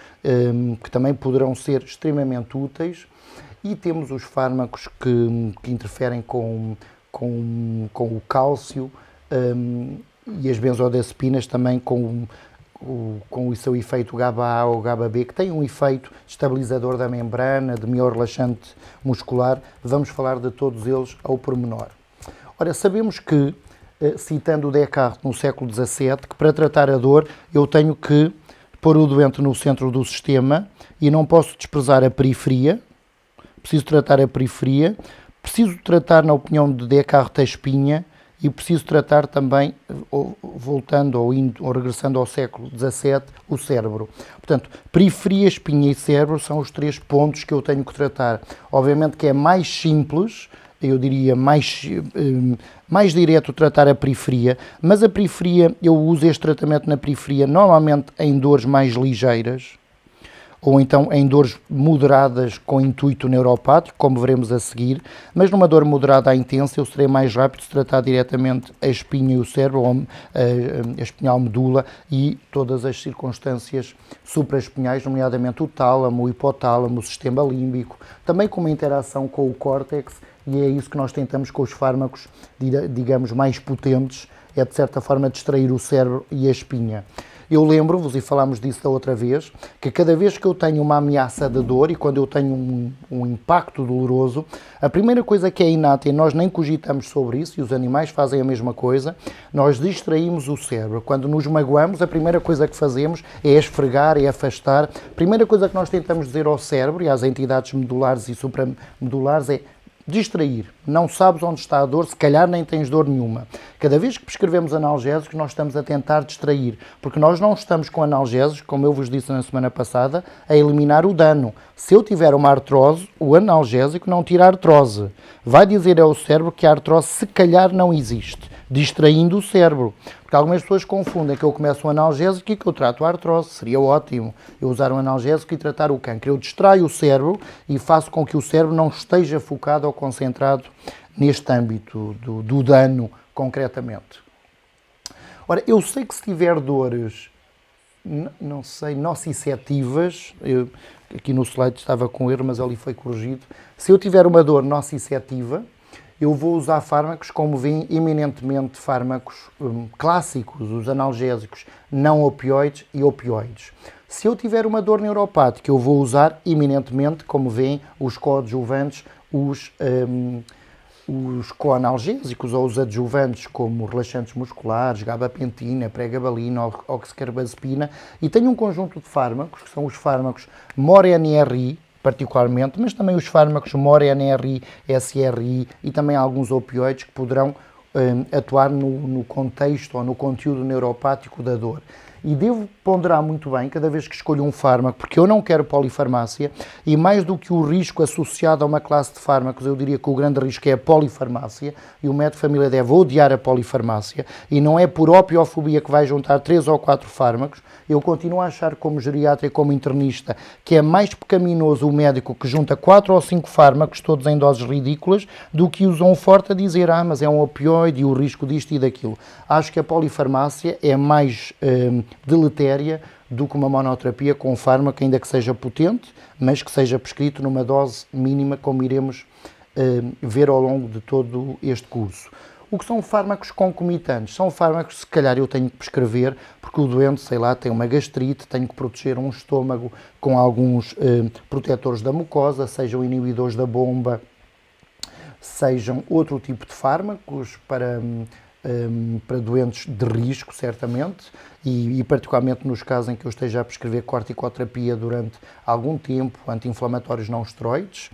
que também poderão ser extremamente úteis. E temos os fármacos que interferem com o cálcio, e as benzodiazepinas também com o seu efeito GABA-A ou GABA-B, que tem um efeito estabilizador da membrana, de miorrelaxante muscular. Vamos falar de todos eles ao pormenor. Ora, sabemos que, citando o Descartes no século XVII, que para tratar a dor eu tenho que pôr o doente no centro do sistema e não posso desprezar a periferia. Preciso tratar a periferia, preciso tratar, na opinião de Descartes, a espinha e preciso tratar também, voltando ou regressando ao século XVII, o cérebro. Portanto, periferia, espinha e cérebro são os três pontos que eu tenho que tratar. Obviamente que é mais simples, eu diria mais direto tratar a periferia, mas a periferia, eu uso este tratamento na periferia normalmente em dores mais ligeiras, ou então em dores moderadas com intuito neuropático, como veremos a seguir, mas numa dor moderada à intensa eu serei mais rápido se tratar diretamente a espinha e o cérebro, ou a espinhal medula e todas as circunstâncias supraespinhais, nomeadamente o tálamo, o hipotálamo, o sistema límbico, também com uma interação com o córtex, e é isso que nós tentamos com os fármacos, digamos, mais potentes, é de certa forma distrair o cérebro e a espinha. Eu lembro-vos, e falámos disso da outra vez, que cada vez que eu tenho uma ameaça de dor e quando eu tenho um impacto doloroso, a primeira coisa que é inata, e nós nem cogitamos sobre isso, e os animais fazem a mesma coisa, nós distraímos o cérebro. Quando nos magoamos, a primeira coisa que fazemos é esfregar, é afastar. A primeira coisa que nós tentamos dizer ao cérebro e às entidades medulares e supramedulares é distrair. Não sabes onde está a dor, se calhar nem tens dor nenhuma. Cada vez que prescrevemos analgésicos, nós estamos a tentar distrair, porque nós não estamos com analgésicos, como eu vos disse na semana passada, a eliminar o dano. Se eu tiver uma artrose, o analgésico não tira a artrose. Vai dizer ao cérebro que a artrose se calhar não existe, distraindo o cérebro. Porque algumas pessoas confundem que eu começo um analgésico e que eu trato a artrose. Seria ótimo eu usar um analgésico e tratar o cancro. Eu distraio o cérebro e faço com que o cérebro não esteja focado ou concentrado neste âmbito do dano, concretamente. Ora, eu sei que se tiver dores, não sei, nociceptivas, aqui no slide estava com erro, mas ali foi corrigido. Se eu tiver uma dor nociceptiva, eu vou usar fármacos, como veem, eminentemente fármacos clássicos, os analgésicos não opioides e opioides. Se eu tiver uma dor neuropática, eu vou usar eminentemente, como veem, os coadjuvantes, os coanalgésicos ou os adjuvantes, como relaxantes musculares, gabapentina, pregabalina, oxcarbazepina, e tenho um conjunto de fármacos, que são os fármacos MOR-NRI, particularmente, mas também os fármacos MOR-NRI, SRI e também alguns opioides que poderão atuar no contexto ou no conteúdo neuropático da dor. e devo ponderar muito bem cada vez que escolho um fármaco, porque eu não quero polifarmácia, e mais do que o risco associado a uma classe de fármacos, eu diria que o grande risco é a polifarmácia, e o médico de família deve odiar a polifarmácia, e não é por opiofobia que vai juntar 3 ou 4 fármacos. Eu continuo a achar, como geriatra e como internista, que é mais pecaminoso o médico que junta 4 ou 5 fármacos, todos em doses ridículas, do que usa um forte a dizer, mas é um opioide e o risco disto e daquilo. Acho que a polifarmácia é mais deletéria do que uma monoterapia com um fármaco, ainda que seja potente, mas que seja prescrito numa dose mínima, como iremos ver ao longo de todo este curso. O que são fármacos concomitantes? São fármacos que se calhar eu tenho que prescrever porque o doente, sei lá, tem uma gastrite, tenho que proteger um estômago com alguns protetores da mucosa, sejam inibidores da bomba, sejam outro tipo de fármacos para doentes de risco, certamente, e particularmente nos casos em que eu esteja a prescrever corticoterapia durante algum tempo, anti-inflamatórios não esteroides.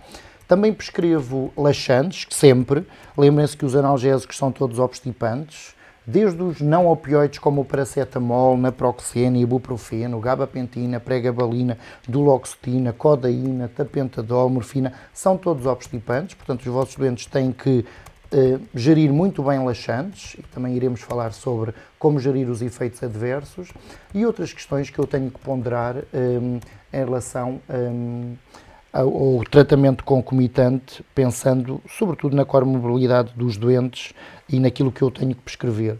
Também prescrevo laxantes, sempre. Lembrem-se que os analgésicos são todos obstipantes, desde os não opioides como o paracetamol, naproxeno, ibuprofeno, gabapentina, pregabalina, duloxetina, codeína, tapentadol, morfina, são todos obstipantes, portanto os vossos doentes têm que gerir muito bem laxantes, e também iremos falar sobre como gerir os efeitos adversos e outras questões que eu tenho que ponderar em relação ao tratamento concomitante, pensando sobretudo na comorbilidade dos doentes e naquilo que eu tenho que prescrever.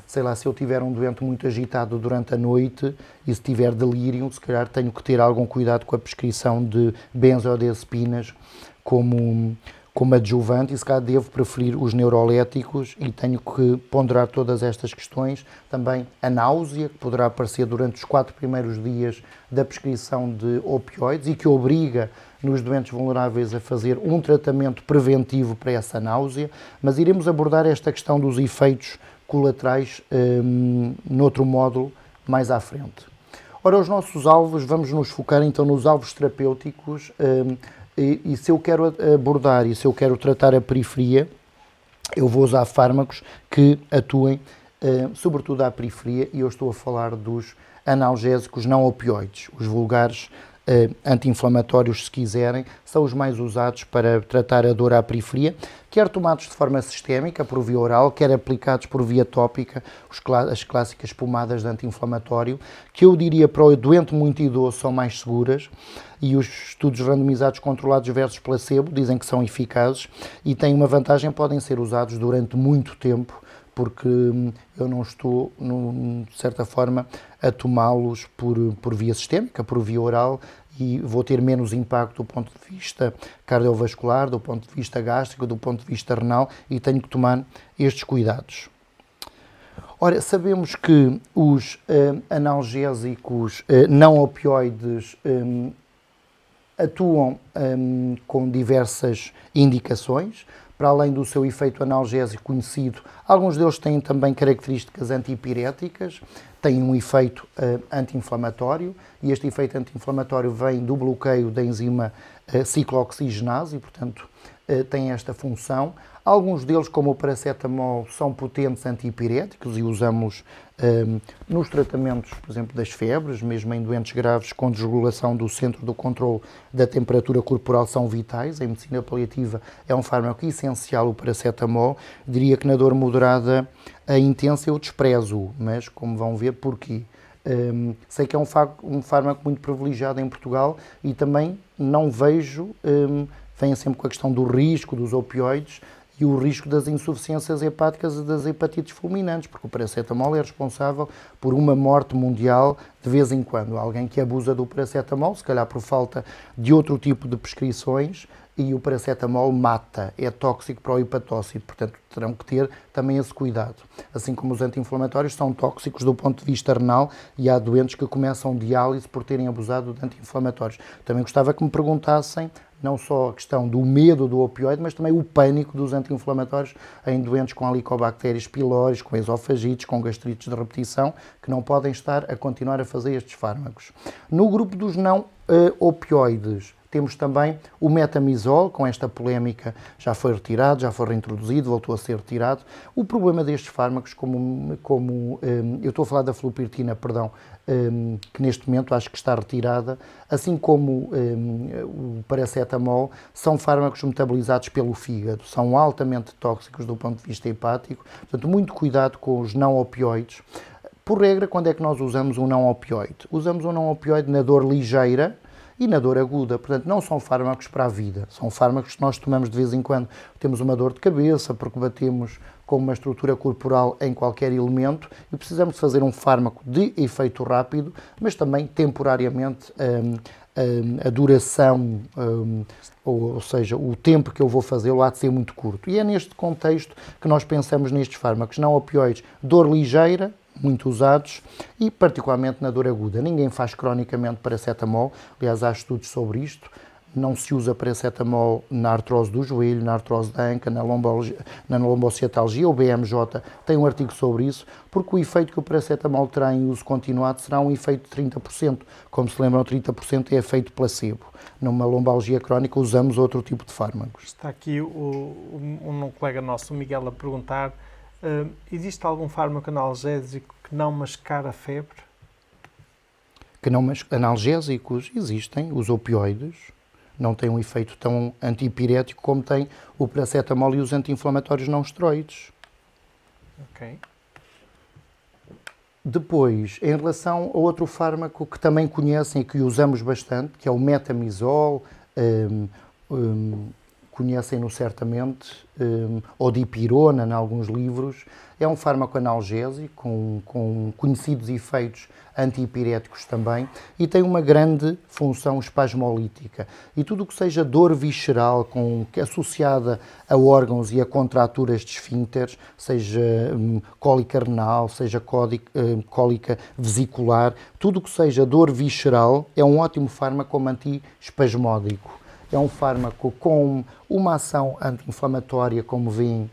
Sei lá, se eu tiver um doente muito agitado durante a noite e se tiver delírio, se calhar tenho que ter algum cuidado com a prescrição de benzodiazepinas como adjuvante, e se calhar devo preferir os neuroléticos, e tenho que ponderar todas estas questões. Também a náusea, que poderá aparecer durante os 4 primeiros dias da prescrição de opioides e que obriga nos doentes vulneráveis a fazer um tratamento preventivo para essa náusea, mas iremos abordar esta questão dos efeitos colaterais noutro módulo mais à frente. Ora, os nossos alvos, vamos nos focar então nos alvos terapêuticos. E se eu quero abordar e se eu quero tratar a periferia, eu vou usar fármacos que atuem sobretudo à periferia, e eu estou a falar dos analgésicos não opioides, os vulgares anti-inflamatórios, se quiserem, são os mais usados para tratar a dor à periferia, quer tomados de forma sistémica, por via oral, quer aplicados por via tópica, as clássicas pomadas de anti-inflamatório, que eu diria para o doente muito idoso são mais seguras, e os estudos randomizados controlados versus placebo dizem que são eficazes e têm uma vantagem, podem ser usados durante muito tempo, porque eu não estou, de certa forma, a tomá-los por via sistémica, por via oral, e vou ter menos impacto do ponto de vista cardiovascular, do ponto de vista gástrico, do ponto de vista renal, e tenho que tomar estes cuidados. Ora, sabemos que os analgésicos não opioides atuam com diversas indicações. Para além do seu efeito analgésico conhecido, alguns deles têm também características antipiréticas, têm um efeito anti-inflamatório, e este efeito anti-inflamatório vem do bloqueio da enzima ciclooxigenase e, portanto, tem esta função. Alguns deles, como o paracetamol, são potentes antipiréticos e usamos nos tratamentos, por exemplo, das febres, mesmo em doentes graves com desregulação do centro do controle da temperatura corporal, são vitais. Em medicina paliativa é um fármaco essencial, o paracetamol. Diria que na dor moderada a intensa eu desprezo, mas como vão ver, porquê? Sei que é um fármaco muito privilegiado em Portugal e também não vejo, vem sempre com a questão do risco dos opioides e o risco das insuficiências hepáticas e das hepatites fulminantes, porque o paracetamol é responsável por uma morte mundial de vez em quando. Alguém que abusa do paracetamol, se calhar por falta de outro tipo de prescrições, e o paracetamol mata, é tóxico para o hepatócito, portanto terão que ter também esse cuidado. Assim como os anti-inflamatórios são tóxicos do ponto de vista renal, e há doentes que começam diálise por terem abusado de anti-inflamatórios. Também gostava que me perguntassem não só a questão do medo do opioide, mas também o pânico dos anti-inflamatórios em doentes com helicobactérias pylori, com esofagites, com gastrites de repetição, que não podem estar a continuar a fazer estes fármacos. No grupo dos não opioides, Temos também o metamizol, com esta polémica, já foi retirado, já foi reintroduzido, voltou a ser retirado. O problema destes fármacos, eu estou a falar da flupirtina, perdão, que neste momento acho que está retirada, assim como o paracetamol, são fármacos metabolizados pelo fígado, são altamente tóxicos do ponto de vista hepático, portanto, muito cuidado com os não opioides. Por regra, quando é que nós usamos um não opioide? Usamos um não opioide na dor ligeira e na dor aguda. Portanto, não são fármacos para a vida. São fármacos que nós tomamos de vez em quando. Temos uma dor de cabeça, porque batemos com uma estrutura corporal em qualquer elemento e precisamos de fazer um fármaco de efeito rápido, mas também temporariamente a duração, ou seja, o tempo que eu vou fazê-lo há de ser muito curto. E é neste contexto que nós pensamos nestes fármacos não opioides, dor ligeira, muito usados, e particularmente na dor aguda. Ninguém faz cronicamente paracetamol, aliás, há estudos sobre isto. Não se usa paracetamol na artrose do joelho, na artrose da anca, na lombociatalgia. O BMJ tem um artigo sobre isso, porque o efeito que o paracetamol terá em uso continuado será um efeito de 30%. Como se lembram, 30% é efeito placebo. Numa lombalgia crónica usamos outro tipo de fármacos. Está aqui um colega nosso, o Miguel, a perguntar: existe algum fármaco analgésico que não mascara a febre? Analgésicos existem, os opioides. Não têm um efeito tão antipirético como tem o paracetamol e os anti-inflamatórios não esteroides. Ok. Depois, em relação a outro fármaco que também conhecem e que usamos bastante, que é o metamizol, conhecem-no certamente, ou dipirona, em alguns livros, é um fármaco analgésico com conhecidos efeitos antipiréticos também e tem uma grande função espasmolítica. E tudo o que seja dor visceral associada a órgãos e a contraturas de esfíncteres, seja cólica renal, seja cólica vesicular, tudo o que seja dor visceral é um ótimo fármaco como antiespasmódico. É um fármaco com uma ação anti-inflamatória, como veem,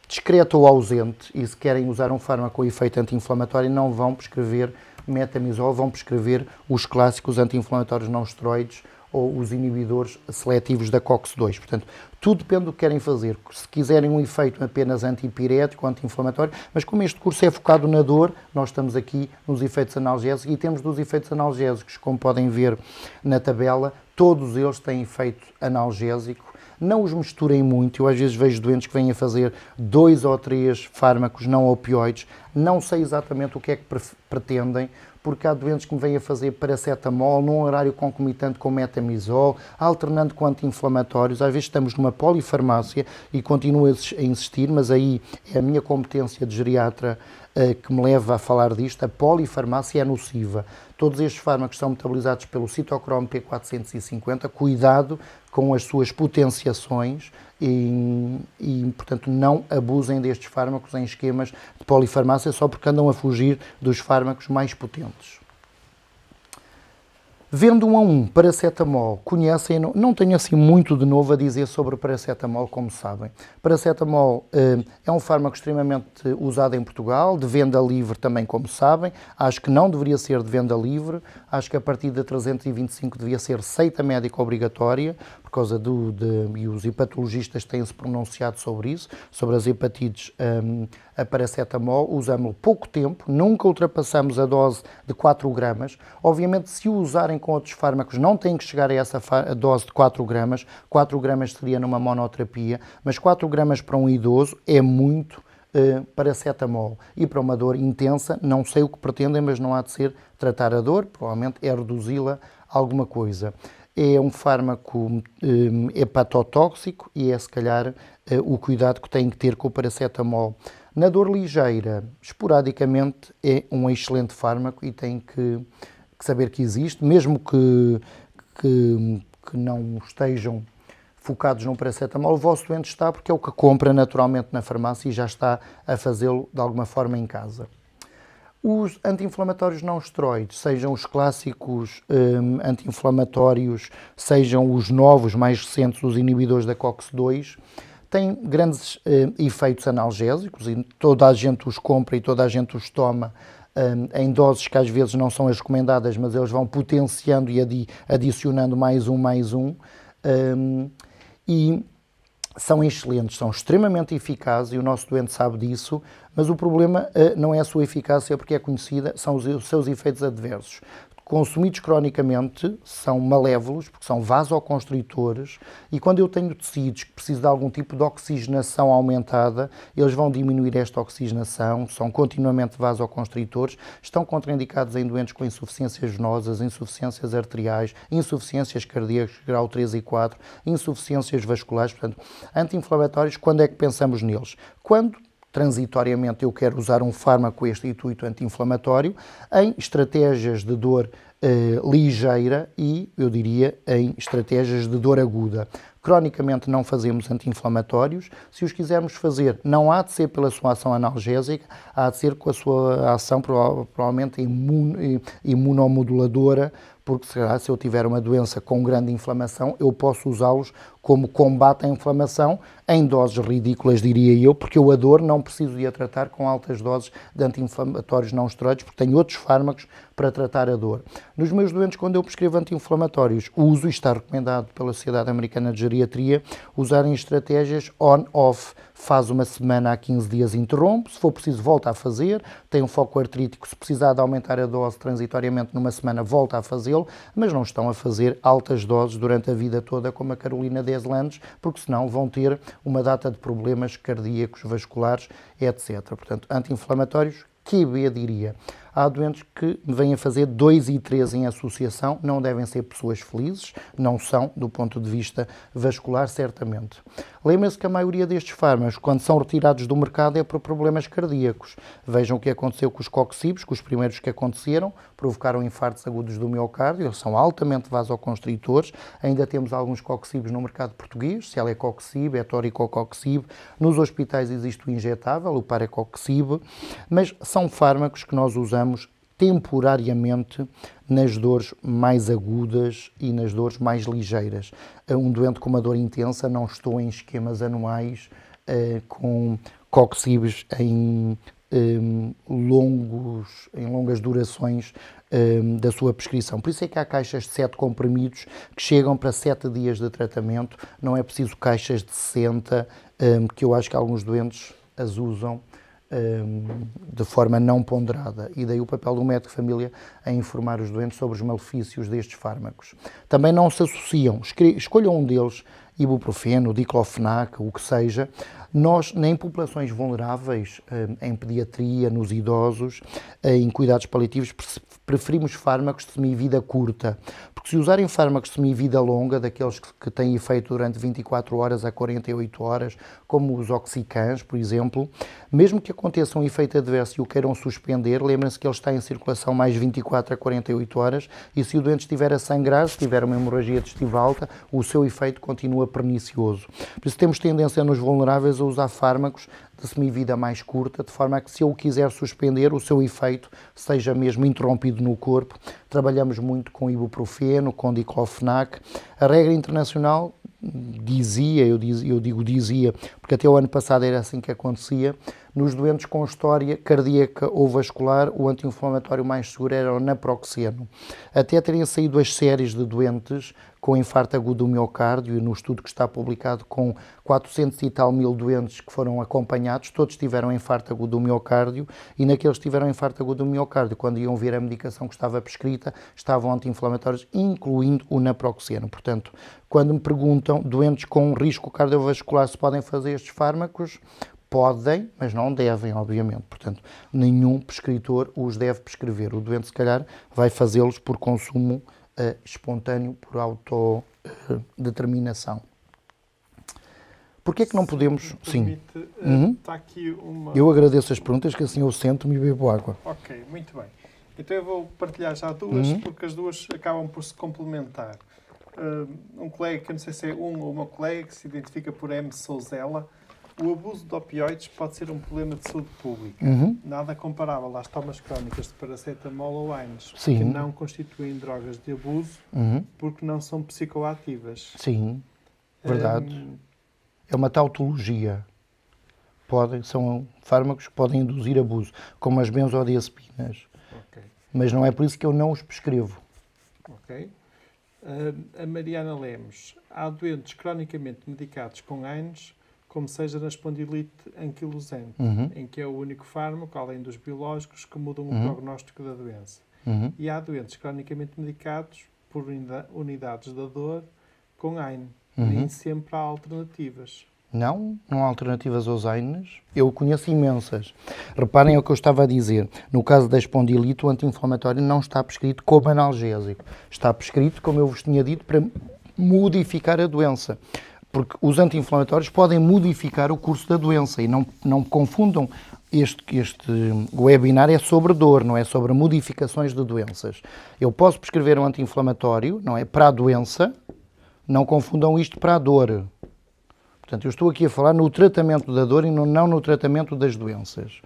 discreta ou ausente, e se querem usar um fármaco com efeito anti-inflamatório, não vão prescrever metamizol, vão prescrever os clássicos anti-inflamatórios não esteroides ou os inibidores seletivos da COX-2. Portanto, tudo depende do que querem fazer. Se quiserem um efeito apenas antipirético, anti-inflamatório, mas como este curso é focado na dor, nós estamos aqui nos efeitos analgésicos e temos dos efeitos analgésicos, como podem ver na tabela, todos eles têm efeito analgésico. Não os misturem muito. Eu às vezes vejo doentes que vêm a fazer 2 ou 3 fármacos não opioides. Não sei exatamente o que é que pretendem, porque há doentes que me vêm a fazer paracetamol num horário concomitante com metamizol, alternando com anti-inflamatórios. Às vezes estamos numa polifarmácia e continuo a insistir, mas aí é a minha competência de geriatra que me leva a falar disto. A polifarmácia é nociva. Todos estes fármacos são metabolizados pelo citocromo P450. Cuidado com as suas potenciações e, portanto, não abusem destes fármacos em esquemas de polifarmácia só porque andam a fugir dos fármacos mais potentes. Vendo um a um, paracetamol, conhecem, não tenho assim muito de novo a dizer sobre paracetamol, como sabem. Paracetamol é um fármaco extremamente usado em Portugal, de venda livre também, como sabem. Acho que não deveria ser de venda livre, acho que a partir da 325 devia ser receita médica obrigatória, por causa e os hepatologistas têm-se pronunciado sobre isso, sobre as hepatites a paracetamol. Usamos pouco tempo, nunca ultrapassamos a dose de 4 gramas. Obviamente, se o usarem com outros fármacos, não têm que chegar a essa dose de 4 gramas. 4 gramas seria numa monoterapia, mas 4 gramas para um idoso é muito paracetamol. E para uma dor intensa, não sei o que pretendem, mas não há de ser tratar a dor, provavelmente é reduzi-la alguma coisa. É um fármaco hepatotóxico e é, se calhar, o cuidado que têm que ter com o paracetamol. Na dor ligeira, esporadicamente, é um excelente fármaco e têm que saber que existe, mesmo que não estejam focados no paracetamol, o vosso doente está porque é o que compra naturalmente na farmácia e já está a fazê-lo de alguma forma em casa. Os anti-inflamatórios não esteroides, sejam os clássicos anti-inflamatórios, sejam os novos, mais recentes, os inibidores da COX-2, têm grandes efeitos analgésicos e toda a gente os compra e toda a gente os toma em doses que às vezes não são as recomendadas, mas eles vão potenciando e adicionando mais um, e são excelentes, são extremamente eficazes e o nosso doente sabe disso, mas o problema não é a sua eficácia porque é conhecida, são os seus efeitos adversos. Consumidos cronicamente são malévolos, porque são vasoconstritores, e quando eu tenho tecidos que precisam de algum tipo de oxigenação aumentada, eles vão diminuir esta oxigenação, são continuamente vasoconstritores, estão contraindicados em doentes com insuficiências venosas, insuficiências arteriais, insuficiências cardíacas, grau 3 e 4, insuficiências vasculares. Portanto, anti-inflamatórios, quando é que pensamos neles? Quando transitoriamente eu quero usar um fármaco com este intuito anti-inflamatório em estratégias de dor ligeira e, eu diria, em estratégias de dor aguda. Cronicamente não fazemos anti-inflamatórios. Se os quisermos fazer, não há de ser pela sua ação analgésica, há de ser com a sua ação provavelmente imunomoduladora, porque se eu tiver uma doença com grande inflamação, eu posso usá-los como combate à inflamação, em doses ridículas, diria eu, porque eu a dor não preciso de a tratar com altas doses de anti-inflamatórios não esteroides, porque tenho outros fármacos para tratar a dor. Nos meus doentes, quando eu prescrevo anti-inflamatórios, uso, e está recomendado pela Sociedade Americana de Geriatria, usarem estratégias on-off. Faz uma semana a 15 dias, interrompe, se for preciso volta a fazer, tem um foco artrítico, se precisar de aumentar a dose transitoriamente numa semana, volta a fazê-lo, mas não estão a fazer altas doses durante a vida toda como a Carolina Deslandes, porque senão vão ter uma data de problemas cardíacos, vasculares, etc. Portanto, anti-inflamatórios, QB diria. Há doentes que vêm a fazer 2 e 3 em associação, não devem ser pessoas felizes, não são, do ponto de vista vascular, certamente. Lembrem-se que a maioria destes fármacos, quando são retirados do mercado, é por problemas cardíacos. Vejam o que aconteceu com os coxibos, que os primeiros que aconteceram provocaram infartos agudos do miocárdio, eles são altamente vasoconstritores. Ainda temos alguns coxibos no mercado português, Celecoxib, Etoricocoxib. Nos hospitais existe o injetável, o Parecoxib, mas são fármacos que nós usamos temporariamente nas dores mais agudas e nas dores mais ligeiras. Um doente com uma dor intensa, não estou em esquemas anuais com coxibs em longas durações da sua prescrição. Por isso é que há caixas de 7 comprimidos que chegam para 7 dias de tratamento, não é preciso caixas de 60, que eu acho que alguns doentes as usam de forma não ponderada, e daí o papel do médico de família em informar os doentes sobre os malefícios destes fármacos. Também não se associam, escolham um deles, ibuprofeno, diclofenac, o que seja. Nós, em populações vulneráveis, em pediatria, nos idosos, em cuidados paliativos, preferimos fármacos de semivida curta, porque se usarem fármacos de semivida longa, daqueles que têm efeito durante 24 horas a 48 horas, como os oxicans, por exemplo, mesmo que aconteça um efeito adverso e o queiram suspender, lembrem-se que ele está em circulação mais 24 a 48 horas e se o doente estiver a sangrar, se tiver uma hemorragia digestiva alta, o seu efeito continua pernicioso. Por isso temos tendência nos vulneráveis a usar fármacos de semivida mais curta, de forma a que se eu o quiser suspender, o seu efeito seja mesmo interrompido no corpo. Trabalhamos muito com ibuprofeno, com diclofenac. A regra internacional dizia, porque até o ano passado era assim que acontecia, nos doentes com história cardíaca ou vascular, o anti-inflamatório mais seguro era o naproxeno. Até terem saído as séries de doentes com infarto agudo do miocárdio, e no estudo que está publicado com 400 e tal mil doentes que foram acompanhados, todos tiveram infarto agudo do miocárdio, e naqueles que tiveram infarto agudo do miocárdio, quando iam ver a medicação que estava prescrita, estavam anti-inflamatórios, incluindo o naproxeno. Portanto, quando me perguntam, doentes com risco cardiovascular se podem fazer estes fármacos? Podem, mas não devem, obviamente. Portanto, nenhum prescritor os deve prescrever. O doente, se calhar, vai fazê-los por consumo espontâneo, por autodeterminação. Porquê é que não podemos... Sim. Está aqui uma... Eu agradeço as perguntas, que assim eu sento-me e bebo água. Ok, muito bem. Então eu vou partilhar já duas, porque as duas acabam por se complementar. Um colega, que eu não sei se é ou uma colega, que se identifica por M. Souzela, o abuso de opioides pode ser um problema de saúde pública. Nada comparável às tomas crónicas de paracetamol ou AINES, que não constituem drogas de abuso, porque não são psicoativas. Sim, verdade. É uma tautologia. São fármacos que podem induzir abuso, como as benzodiazepinas. Ok. Mas não é por isso que eu não os prescrevo. Ok. A Mariana Lemos. Há doentes cronicamente medicados com AINES, como seja na espondilite anquilosante, em que é o único fármaco, além dos biológicos, que mudam o prognóstico da doença. E há doentes cronicamente medicados por unidades da dor com AINE. Nem sempre há alternativas. Não há alternativas aos AINES. Eu conheço imensas. Reparem o que eu estava a dizer. No caso da espondilite, o anti-inflamatório não está prescrito como analgésico. Está prescrito, como eu vos tinha dito, para modificar a doença. Porque os anti-inflamatórios podem modificar o curso da doença e não confundam. Este webinar é sobre dor, não é sobre modificações de doenças. Eu posso prescrever um anti-inflamatório, não é, para a doença, não confundam isto para a dor. Portanto, eu estou aqui a falar no tratamento da dor e não no tratamento das doenças.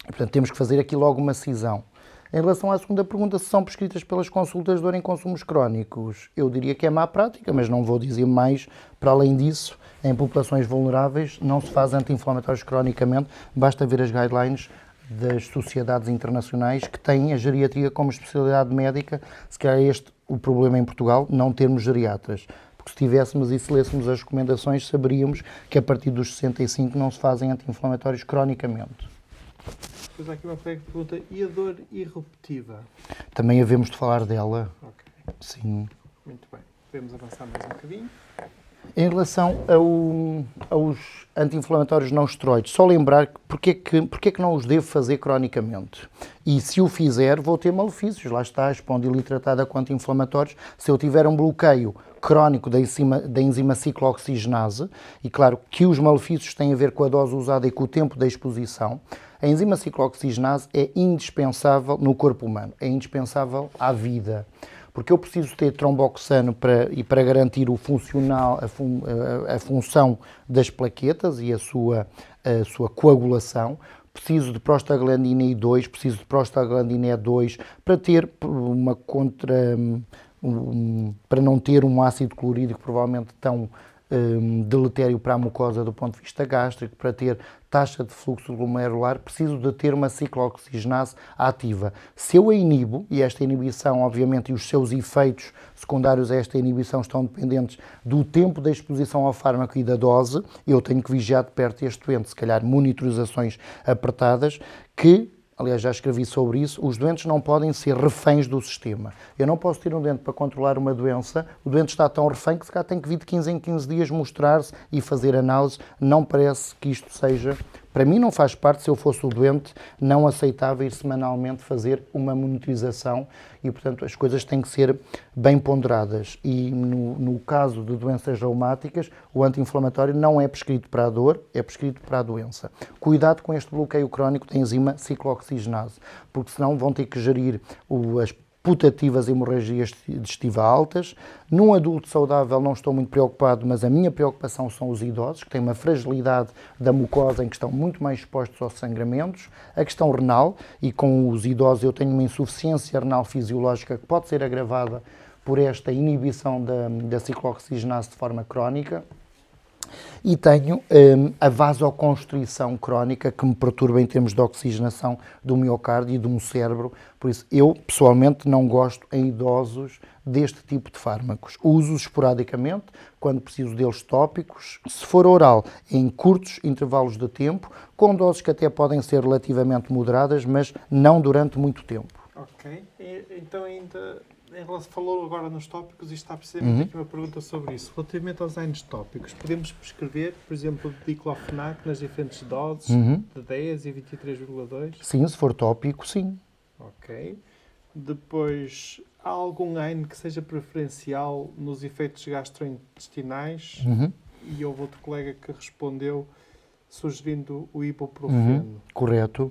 Portanto, temos que fazer aqui logo uma cisão. Em relação à segunda pergunta, se são prescritas pelas consultas de dor em consumos crónicos, eu diria que é má prática, mas não vou dizer mais para além disso. Em populações vulneráveis não se faz anti-inflamatórios cronicamente, basta ver as guidelines das sociedades internacionais que têm a geriatria como especialidade médica. Se calhar é este o problema em Portugal, não termos geriatras. Porque se tivéssemos e se lêssemos as recomendações, saberíamos que a partir dos 65 não se fazem anti-inflamatórios cronicamente. Depois há aqui uma colega que pergunta, e a dor irruptiva? Também havemos de falar dela. Ok, Sim. muito bem. Podemos avançar mais um bocadinho. Em relação aos anti-inflamatórios não esteroides, só lembrar porque é que não os devo fazer cronicamente. E se o fizer, vou ter malefícios. Lá está a espondilite tratada com anti-inflamatórios. Se eu tiver um bloqueio crónico da enzima ciclooxigenase, e claro que os malefícios têm a ver com a dose usada e com o tempo da exposição, a enzima ciclooxigenase é indispensável no corpo humano, é indispensável à vida. Porque eu preciso ter tromboxano para garantir a função das plaquetas e a sua coagulação. Preciso de prostaglandina I2, preciso de prostaglandina E2 para ter para não ter um ácido clorídrico provavelmente tão deletério para a mucosa do ponto de vista gástrico, para ter taxa de fluxo glomerular, preciso de ter uma ciclooxigenase ativa. Se eu a inibo, e esta inibição, obviamente, e os seus efeitos secundários a esta inibição estão dependentes do tempo da exposição ao fármaco e da dose, eu tenho que vigiar de perto este doente, se calhar monitorizações apertadas, que aliás, já escrevi sobre isso, os doentes não podem ser reféns do sistema. Eu não posso ter um doente para controlar uma doença, o doente está tão refém que se calhar tem que vir de 15 em 15 dias mostrar-se e fazer análise. Não parece que isto seja, para mim não faz parte, se eu fosse o doente, não aceitava ir semanalmente fazer uma monitorização e, portanto, as coisas têm que ser bem ponderadas. E no caso de doenças reumáticas, o anti-inflamatório não é prescrito para a dor, é prescrito para a doença. Cuidado com este bloqueio crónico da enzima ciclooxigenase, porque senão vão ter que gerir as putativas hemorragias digestivas altas. Num adulto saudável não estou muito preocupado, mas a minha preocupação são os idosos, que têm uma fragilidade da mucosa em que estão muito mais expostos aos sangramentos. A questão renal, e com os idosos eu tenho uma insuficiência renal fisiológica que pode ser agravada por esta inibição da ciclooxigenase de forma crónica. E tenho a vasoconstrição crónica que me perturba em termos de oxigenação do miocárdio e do cérebro. Por isso, eu pessoalmente não gosto em idosos deste tipo de fármacos. Uso-os esporadicamente, quando preciso deles tópicos, se for oral, em curtos intervalos de tempo, com doses que até podem ser relativamente moderadas, mas não durante muito tempo. Ok, então ainda... Falou agora nos tópicos e está precisamente aqui uma pergunta sobre isso. Relativamente aos AINES tópicos, podemos prescrever, por exemplo, diclofenac nas diferentes doses, de 10 e 23,2? Sim, se for tópico, sim. Ok. Depois, há algum AINE que seja preferencial nos efeitos gastrointestinais? E houve outro colega que respondeu sugerindo o ibuprofeno. Correto.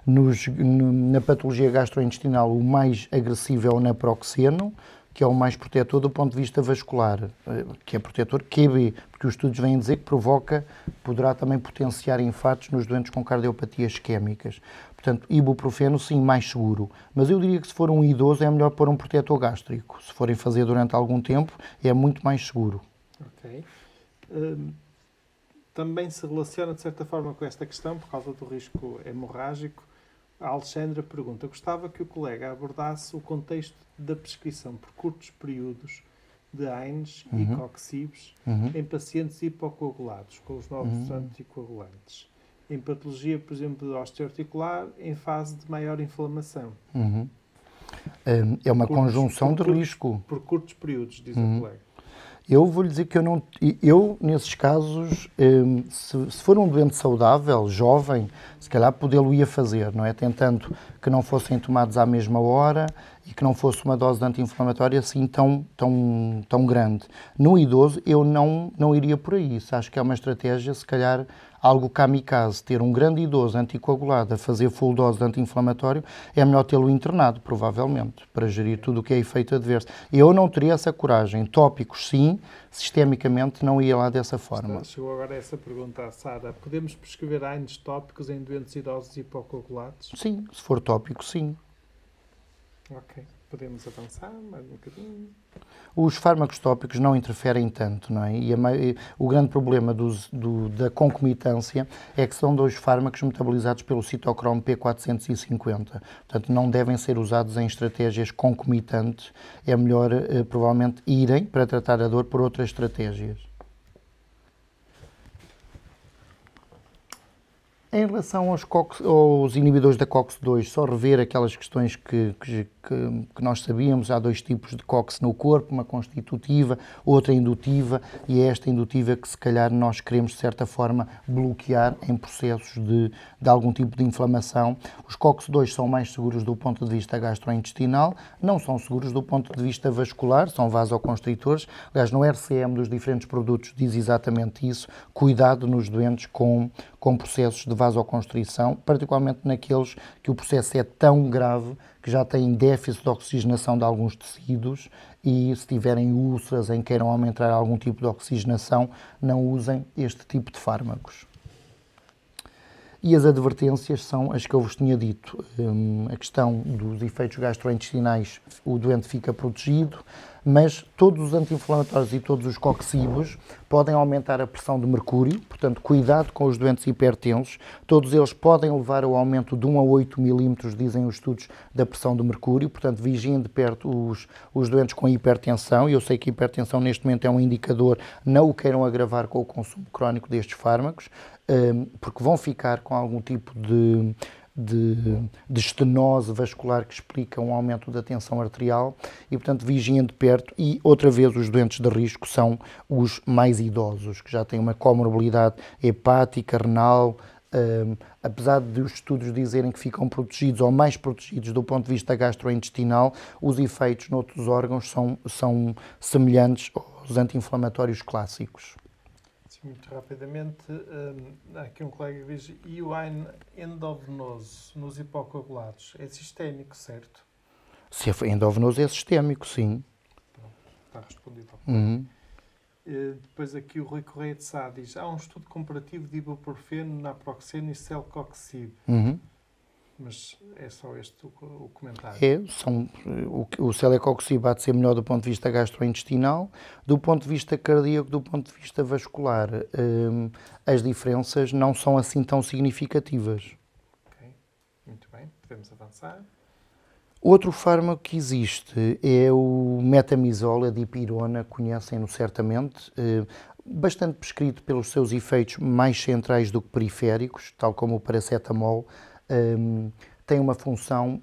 Na patologia gastrointestinal, o mais agressivo é o naproxeno, que é o mais protetor do ponto de vista vascular, que é protetor QB, porque os estudos vêm dizer que poderá também potenciar infartos nos doentes com cardiopatias isquémicas. Portanto, ibuprofeno, sim, mais seguro. Mas eu diria que se for um idoso é melhor pôr um protetor gástrico. Se forem fazer durante algum tempo, é muito mais seguro. Ok. também se relaciona de certa forma com esta questão, por causa do risco hemorrágico. A Alexandra pergunta: gostava que o colega abordasse o contexto da prescrição por curtos períodos de AINES e COX-IBs em pacientes hipocoagulados com os novos anticoagulantes, em patologia, por exemplo, de osteoarticular, em fase de maior inflamação. É uma conjunção de risco. Por curtos períodos, diz o colega. Eu vou-lhe dizer que eu nesses casos, se for um doente saudável, jovem, se calhar podê-lo ia fazer, não é? Tentando que não fossem tomados à mesma hora e que não fosse uma dose de anti-inflamatória assim tão grande. No idoso, eu não iria por aí. Isso acho que é uma estratégia, se calhar, algo kamikaze. Ter um grande idoso anticoagulado a fazer full dose de anti-inflamatório, é melhor tê-lo internado, provavelmente, para gerir tudo o que é efeito adverso. Eu não teria essa coragem. Tópicos, sim, sistemicamente não ia lá dessa forma. Chegou agora essa pergunta à Sara: podemos prescrever AINES tópicos em doentes idosos hipocoagulados? Sim, se for tópico, sim. Ok, podemos avançar mais um bocadinho. Os fármacos tópicos não interferem tanto, não é? E o grande problema da concomitância é que são dois fármacos metabolizados pelo citocromo P450. Portanto, não devem ser usados em estratégias concomitantes. É melhor, provavelmente, irem para tratar a dor por outras estratégias. Em relação aos inibidores da COX-2, só rever aquelas questões que nós sabíamos. Há dois tipos de COX no corpo, uma constitutiva, outra indutiva, e é esta indutiva que se calhar nós queremos de certa forma bloquear em processos de algum tipo de inflamação. Os COX-2 são mais seguros do ponto de vista gastrointestinal, não são seguros do ponto de vista vascular, são vasoconstritores. Aliás, no RCM dos diferentes produtos diz exatamente isso: cuidado nos doentes com processos de vasoconstrição, particularmente naqueles que o processo é tão grave que já têm déficit de oxigenação de alguns tecidos, e se tiverem úlceras em que queiram aumentar algum tipo de oxigenação, não usem este tipo de fármacos. E as advertências são as que eu vos tinha dito. A questão dos efeitos gastrointestinais, o doente fica protegido, mas todos os anti-inflamatórios e todos os COX-IBs podem aumentar a pressão de mercúrio, portanto, cuidado com os doentes hipertensos. Todos eles podem levar ao aumento de 1 a 8 milímetros, dizem os estudos, da pressão de mercúrio. Portanto, vigiem de perto os doentes com hipertensão. Eu sei que a hipertensão neste momento é um indicador, não o queiram agravar com o consumo crónico destes fármacos, porque vão ficar com algum tipo de estenose vascular que explica um aumento da tensão arterial, e, portanto, vigiem de perto. E, outra vez, os doentes de risco são os mais idosos, que já têm uma comorbilidade hepática, renal. Apesar de os estudos dizerem que ficam protegidos ou mais protegidos do ponto de vista gastrointestinal, os efeitos noutros órgãos são semelhantes aos anti-inflamatórios clássicos. Muito rapidamente, há aqui um colega que diz: e o AINE endovenoso nos hipocoagulados é sistémico, certo? Se é endovenoso, é sistémico, sim. Pronto, está respondido. Depois aqui o Rui Correia de Sá diz: há um estudo comparativo de ibuprofeno, naproxeno e Celecoxib. Mas é só este o comentário. O Celecoxib há de ser melhor do ponto de vista gastrointestinal, do ponto de vista cardíaco, do ponto de vista vascular. As diferenças não são assim tão significativas. Ok, muito bem, podemos avançar. Outro fármaco que existe é o metamizol, a dipirona, conhecem-no certamente, bastante prescrito pelos seus efeitos mais centrais do que periféricos, tal como o paracetamol. Tem uma função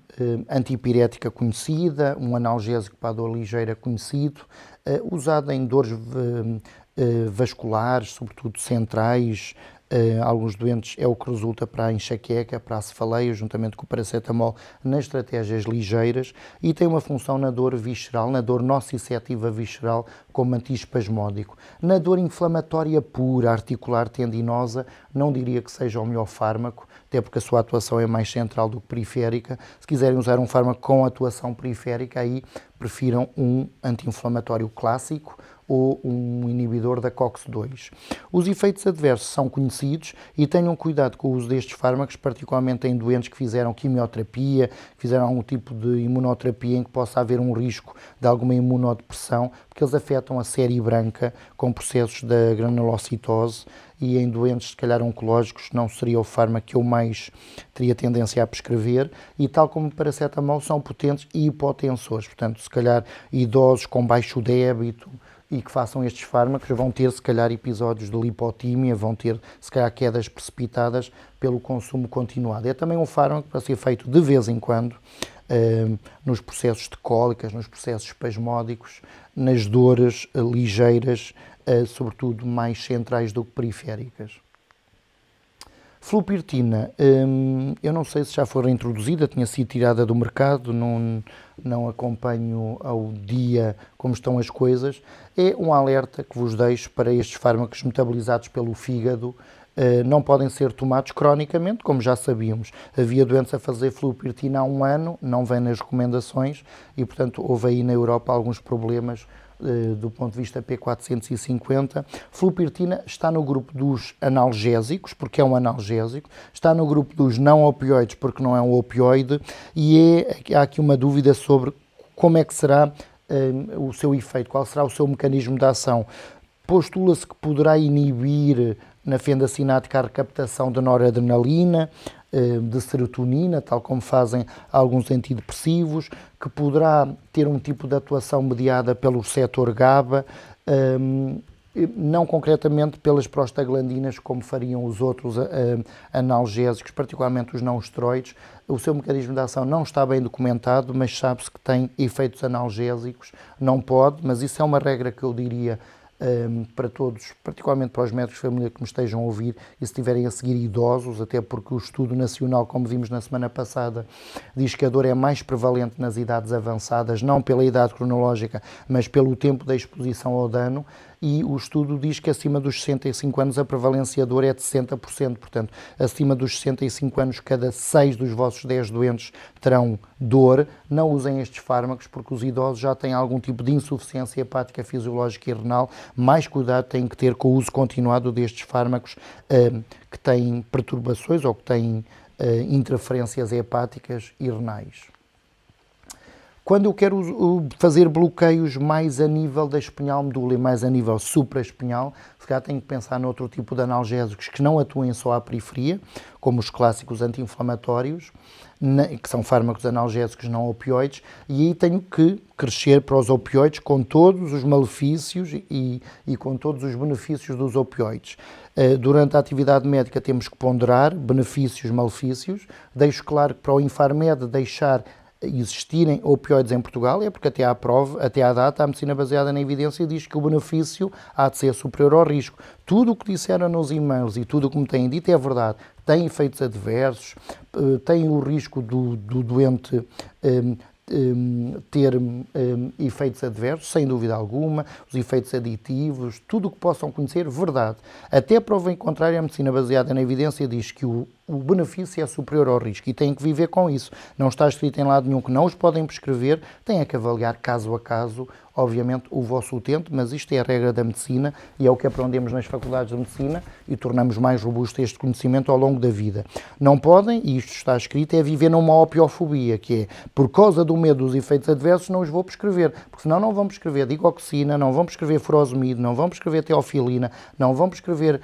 antipirética conhecida, um analgésico para a dor ligeira conhecido, usado em dores vasculares, sobretudo centrais. Alguns doentes é o que resulta para a enxaqueca, para a cefaleia, juntamente com o paracetamol, nas estratégias ligeiras, e tem uma função na dor visceral, na dor nociceptiva visceral, como antiespasmódico. Na dor inflamatória pura, articular, tendinosa, não diria que seja o melhor fármaco, até porque a sua atuação é mais central do que periférica. Se quiserem usar um fármaco com atuação periférica, aí prefiram um anti-inflamatório clássico ou um inibidor da COX-2. Os efeitos adversos são conhecidos, e tenham cuidado com o uso destes fármacos, particularmente em doentes que fizeram quimioterapia, que fizeram algum tipo de imunoterapia em que possa haver um risco de alguma imunodepressão, porque eles afetam a série branca com processos da granulocitose, e em doentes, se calhar, oncológicos, não seria o fármaco que eu mais teria tendência a prescrever, e tal como o paracetamol, são potentes e hipotensores. Portanto, se calhar, idosos com baixo débito e que façam estes fármacos vão ter, se calhar, episódios de lipotímia, vão ter, se calhar, quedas precipitadas pelo consumo continuado. É também um fármaco para ser feito de vez em quando, nos processos de cólicas, nos processos espasmódicos, nas dores ligeiras, sobretudo mais centrais do que periféricas. Flupirtina, eu não sei se já foi reintroduzida, tinha sido tirada do mercado, não acompanho ao dia como estão as coisas. É um alerta que vos deixo para estes fármacos metabolizados pelo fígado. Não podem ser tomados cronicamente, como já sabíamos. Havia doentes a fazer flupirtina há 1 ano, não vem nas recomendações e, portanto, houve aí na Europa alguns problemas do ponto de vista P450. Flupirtina está no grupo dos analgésicos, porque é um analgésico, está no grupo dos não opioides, porque não é um opioide, e há aqui uma dúvida sobre como é que será o seu efeito, qual será o seu mecanismo de ação. Postula-se que poderá inibir na fenda sináptica a recaptação de noradrenalina, de serotonina, tal como fazem alguns antidepressivos, que poderá ter um tipo de atuação mediada pelo receptor GABA, não concretamente pelas prostaglandinas, como fariam os outros analgésicos, particularmente os não esteroides. O seu mecanismo de ação não está bem documentado, mas sabe-se que tem efeitos analgésicos. Não pode, mas isso é uma regra que eu diria para todos, particularmente para os médicos de família que me estejam a ouvir e se estiverem a seguir idosos, até porque o estudo nacional, como vimos na semana passada, diz que a dor é mais prevalente nas idades avançadas, não pela idade cronológica, mas pelo tempo da exposição ao dano, e o estudo diz que acima dos 65 anos a prevalência da dor é de 60%, portanto, acima dos 65 anos, cada 6 dos vossos 10 doentes terão dor. Não usem estes fármacos porque os idosos já têm algum tipo de insuficiência hepática fisiológica e renal. Mais cuidado têm que ter com o uso continuado destes fármacos que têm perturbações ou que têm interferências hepáticas e renais. Quando eu quero fazer bloqueios mais a nível da espinhal medula e mais a nível supraespinhal, se calhar tenho que pensar noutro tipo de analgésicos que não atuem só à periferia, como os clássicos anti-inflamatórios, que são fármacos analgésicos não opioides, e aí tenho que crescer para os opioides com todos os malefícios e com todos os benefícios dos opioides. Durante a atividade médica temos que ponderar benefícios, malefícios. Deixo claro que para o Infarmed deixar existirem opioides em Portugal é porque até à data a medicina baseada na evidência diz que o benefício há de ser superior ao risco. Tudo o que disseram nos e-mails e tudo o que me têm dito é verdade. Tem efeitos adversos, tem o risco do doente ter efeitos adversos, sem dúvida alguma, os efeitos aditivos, tudo o que possam conhecer, verdade. Até a prova em contrário, a medicina baseada na evidência diz que o benefício é superior ao risco e têm que viver com isso. Não está escrito em lado nenhum que não os podem prescrever, têm que avaliar caso a caso, obviamente, o vosso utente, mas isto é a regra da medicina e é o que aprendemos nas faculdades de medicina e tornamos mais robusto este conhecimento ao longo da vida. Não podem, e isto está escrito, é viver numa opiofobia, que é, por causa do medo dos efeitos adversos, não os vou prescrever, porque senão não vão prescrever digoxina, não vão prescrever furosemide, não vão prescrever teofilina, não vão prescrever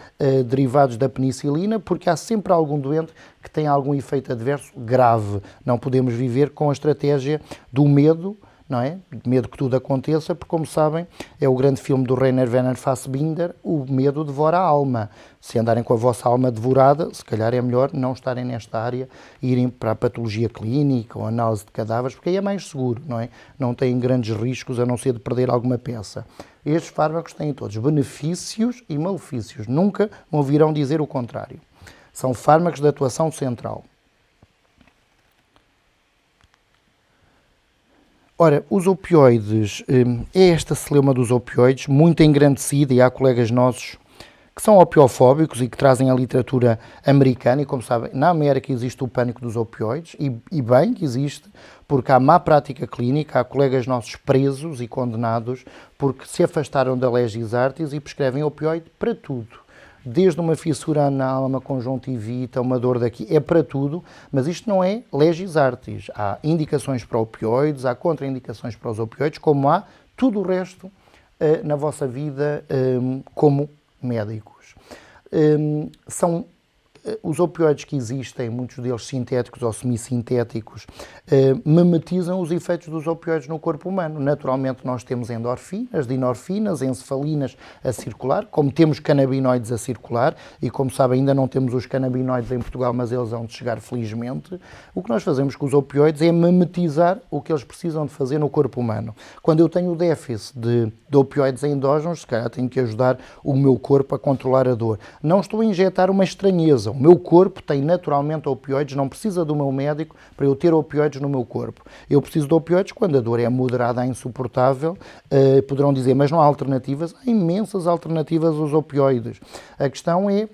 derivados da penicilina, porque há sempre algum doente que tem algum efeito adverso grave. Não podemos viver com a estratégia do medo, não é? Medo que tudo aconteça, porque, como sabem, é o grande filme do Rainer Werner Fassbinder, o medo devora a alma. Se andarem com a vossa alma devorada, se calhar é melhor não estarem nesta área e irem para a patologia clínica ou análise de cadáveres, porque aí é mais seguro, não é? Não têm grandes riscos, a não ser de perder alguma peça. Estes fármacos têm todos benefícios e malefícios. Nunca me ouvirão dizer o contrário. São fármacos de atuação central. Ora, os opioides, é esta celeuma dos opioides, muito engrandecida, e há colegas nossos que são opiofóbicos e que trazem a literatura americana, e como sabem, na América existe o pânico dos opioides, e bem que existe, porque há má prática clínica, há colegas nossos presos e condenados porque se afastaram da legis artis e prescrevem opioide para tudo. Desde uma fissura anal, uma conjuntivite, uma dor daqui, é para tudo, mas isto não é legis artis. Há indicações para opioides, há contraindicações para os opioides, como há tudo o resto na vossa vida como médicos. os opioides que existem, muitos deles sintéticos ou semissintéticos, mimetizam os efeitos dos opioides no corpo humano. Naturalmente nós temos endorfinas, dinorfinas, encefalinas a circular, como temos canabinoides a circular, e como sabem ainda não temos os canabinoides em Portugal, mas eles vão de chegar felizmente. O que nós fazemos com os opioides é mimetizar o que eles precisam de fazer no corpo humano. Quando eu tenho déficit de opioides endógenos, se calhar tenho que ajudar o meu corpo a controlar a dor. Não estou a injetar uma estranheza. O meu corpo tem naturalmente opioides, não precisa do meu médico para eu ter opioides no meu corpo. Eu preciso de opioides quando a dor é moderada, insuportável. Poderão dizer, mas não há alternativas? Há imensas alternativas aos opioides. A questão é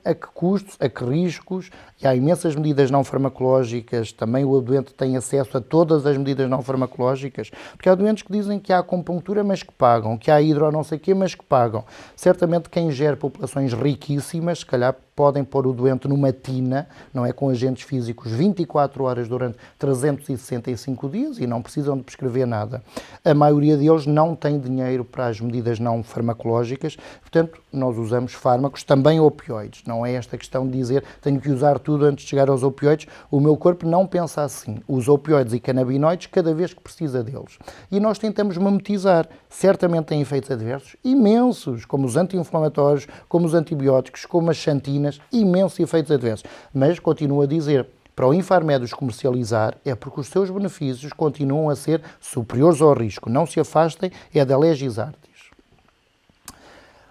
a que custos, a que riscos, e há imensas medidas não farmacológicas, também o doente tem acesso a todas as medidas não farmacológicas, porque há doentes que dizem que há acupuntura, mas que pagam, que há hidro não sei o quê, mas que pagam. Certamente quem gera populações riquíssimas, se calhar podem pôr o doente numa tina, não é, com agentes físicos 24 horas durante 365 dias e não precisam de prescrever nada. A maioria deles não tem dinheiro para as medidas não farmacológicas, portanto, nós usamos fármacos, também opioides. Não é esta questão de dizer tenho que usar tudo antes de chegar aos opioides. O meu corpo não pensa assim. Usa opioides e canabinoides cada vez que precisa deles. E nós tentamos mimetizar. Certamente têm efeitos adversos imensos, como os anti-inflamatórios, como os antibióticos, como as xantinas, imensos efeitos adversos. Mas, continuo a dizer, para o Infarmed os comercializar é porque os seus benefícios continuam a ser superiores ao risco. Não se afastem, é da legis artis.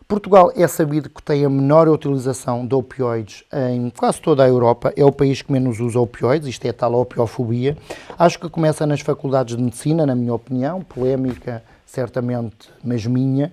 Portugal é sabido que tem a menor utilização de opioides em quase toda a Europa. É o país que menos usa opioides, isto é a tal opiofobia. Acho que começa nas faculdades de medicina, na minha opinião, polémica certamente, mas minha.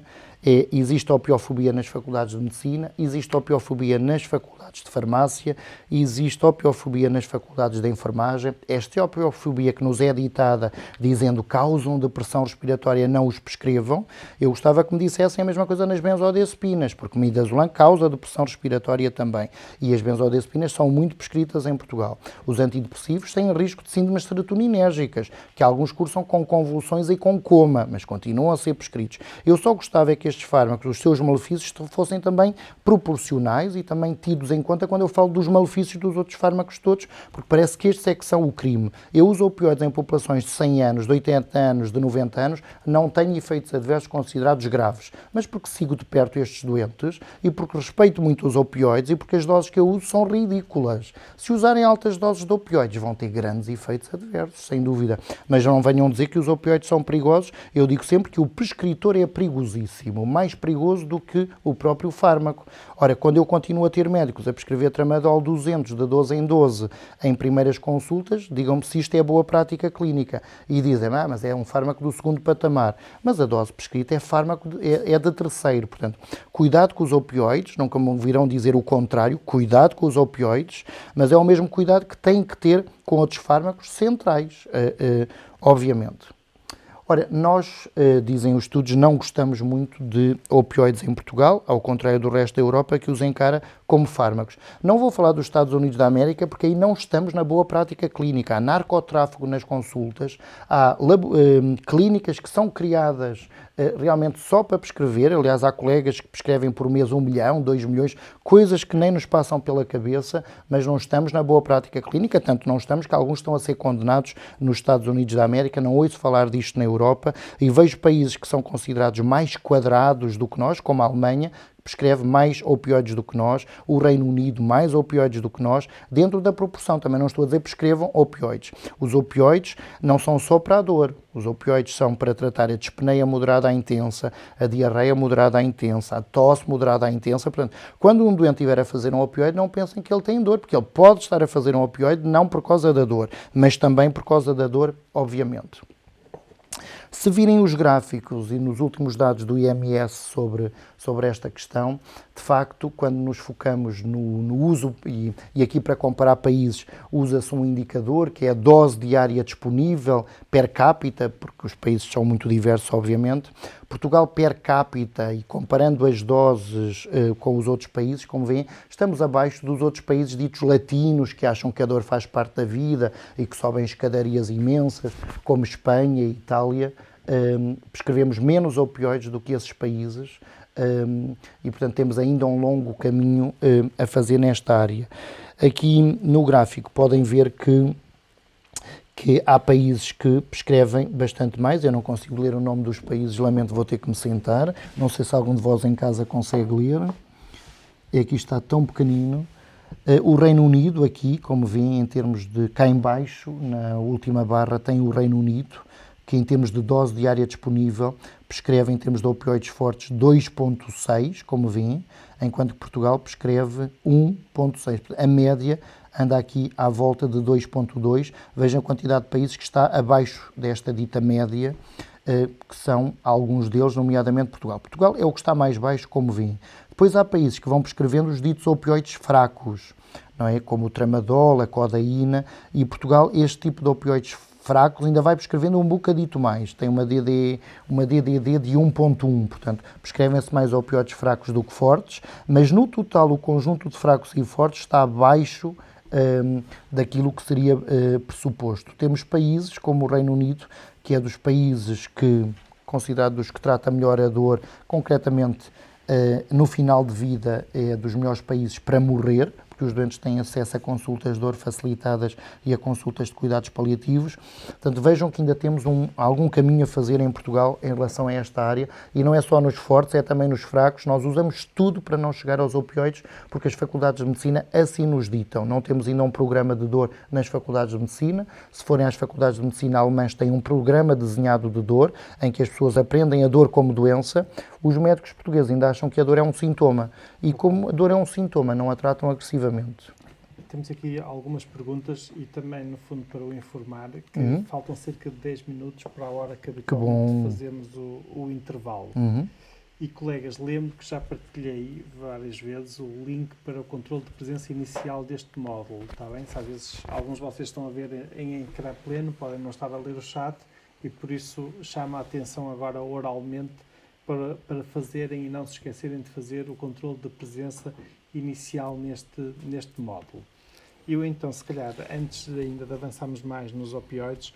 Existe opiofobia nas faculdades de medicina, existe opiofobia nas faculdades de farmácia, existe opiofobia nas faculdades de enfermagem. Esta opiofobia que nos é ditada dizendo que causam depressão respiratória, não os prescrevam. Eu gostava que me dissessem a mesma coisa nas benzodiazepinas, porque midazolam causa depressão respiratória também. E as benzodiazepinas são muito prescritas em Portugal. Os antidepressivos têm risco de síndromes serotoninérgicas, que alguns cursam com convulsões e com coma, mas continuam a ser prescritos. Eu só gostava que estes fármacos, os seus malefícios, fossem também proporcionais e também tidos em conta quando eu falo dos malefícios dos outros fármacos todos, porque parece que estes é que são o crime. Eu uso opioides em populações de 100 anos, de 80 anos, de 90 anos, não tenho efeitos adversos considerados graves, mas porque sigo de perto estes doentes e porque respeito muito os opioides e porque as doses que eu uso são ridículas. Se usarem altas doses de opioides, vão ter grandes efeitos adversos, sem dúvida. Mas não venham dizer que os opioides são perigosos. Eu digo sempre que o prescritor é perigosíssimo, mais perigoso do que o próprio fármaco. Ora, quando eu continuo a ter médicos a prescrever tramadol 200 de 12 em 12 em primeiras consultas, digam-me se isto é boa prática clínica. E dizem, mas é um fármaco do segundo patamar. Mas a dose prescrita é de terceiro. Portanto, cuidado com os opioides, nunca me virão dizer o contrário, cuidado com os opioides, mas é o mesmo cuidado que tem que ter com outros fármacos centrais, obviamente. Ora, nós, dizem os estudos, não gostamos muito de opioides em Portugal, ao contrário do resto da Europa, que os encara como fármacos. Não vou falar dos Estados Unidos da América, porque aí não estamos na boa prática clínica. Há narcotráfico nas consultas, há clínicas que são criadas realmente só para prescrever. Aliás, há colegas que prescrevem por mês 1 milhão, 2 milhões, coisas que nem nos passam pela cabeça, mas não estamos na boa prática clínica, tanto não estamos que alguns estão a ser condenados nos Estados Unidos da América. Não ouço falar disto na Europa e vejo países que são considerados mais quadrados do que nós, como a Alemanha, prescreve mais opioides do que nós, o Reino Unido mais opioides do que nós, dentro da proporção. Também não estou a dizer prescrevam opioides. Os opioides não são só para a dor. Os opioides são para tratar a dispneia moderada à intensa, a diarreia moderada à intensa, a tosse moderada à intensa. Portanto, quando um doente estiver a fazer um opioide, não pensem que ele tem dor, porque ele pode estar a fazer um opioide não por causa da dor, mas também por causa da dor, obviamente. Se virem os gráficos e nos últimos dados do IMS sobre esta questão, de facto, quando nos focamos no uso, e aqui para comparar países, usa-se um indicador que é a dose diária disponível per capita, porque os países são muito diversos, obviamente. Portugal per capita, e comparando as doses com os outros países, como veem, estamos abaixo dos outros países ditos latinos, que acham que a dor faz parte da vida e que sobem escadarias imensas, como Espanha e Itália. prescrevemos menos opioides do que esses países e, portanto, temos ainda um longo caminho a fazer nesta área. Aqui no gráfico podem ver que há países que prescrevem bastante mais. Eu não consigo ler o nome dos países, lamento, vou ter que me sentar. Não sei se algum de vós em casa consegue ler. Aqui está tão pequenino. O Reino Unido, aqui, como veem, em termos de cá em baixo, na última barra, tem o Reino Unido, que em termos de dose diária disponível, prescreve em termos de opioides fortes 2,6, como veem, enquanto que Portugal prescreve 1,6. A média anda aqui à volta de 2,2. Vejam a quantidade de países que está abaixo desta dita média, que são alguns deles, nomeadamente Portugal. Portugal é o que está mais baixo, como veem. Depois há países que vão prescrevendo os ditos opioides fracos, não é? Como o tramadol, a codeína, e Portugal, este tipo de opioides fracos, ainda vai prescrevendo um bocadito mais. Tem uma DDD de 1,1, portanto, prescrevem-se mais opioides fracos do que fortes, mas no total o conjunto de fracos e fortes está abaixo daquilo que seria pressuposto. Temos países como o Reino Unido, que é dos países que, considerado dos que trata melhor a dor, concretamente no final de vida é dos melhores países para morrer, porque os doentes têm acesso a consultas de dor facilitadas e a consultas de cuidados paliativos. Portanto, vejam que ainda temos algum caminho a fazer em Portugal em relação a esta área, e não é só nos fortes, é também nos fracos. Nós usamos tudo para não chegar aos opioides, porque as faculdades de medicina assim nos ditam. Não temos ainda um programa de dor nas faculdades de medicina. Se forem às faculdades de medicina alemãs, têm um programa desenhado de dor, em que as pessoas aprendem a dor como doença. Os médicos portugueses ainda acham que a dor é um sintoma, e como a dor é um sintoma, não a tratam agressivamente. Temos aqui algumas perguntas e também, no fundo, para o informar, que faltam cerca de 10 minutos para a hora que habitualmente fazemos o intervalo. E, colegas, lembro que já partilhei várias vezes o link para o controle de presença inicial deste módulo, está bem? Se às vezes alguns de vocês estão a ver em ecrã pleno, podem não estar a ler o chat, e por isso chama a atenção agora oralmente para fazerem e não se esquecerem de fazer o controle de presença inicial neste módulo. Eu então, se calhar, antes ainda de avançarmos mais nos opioides,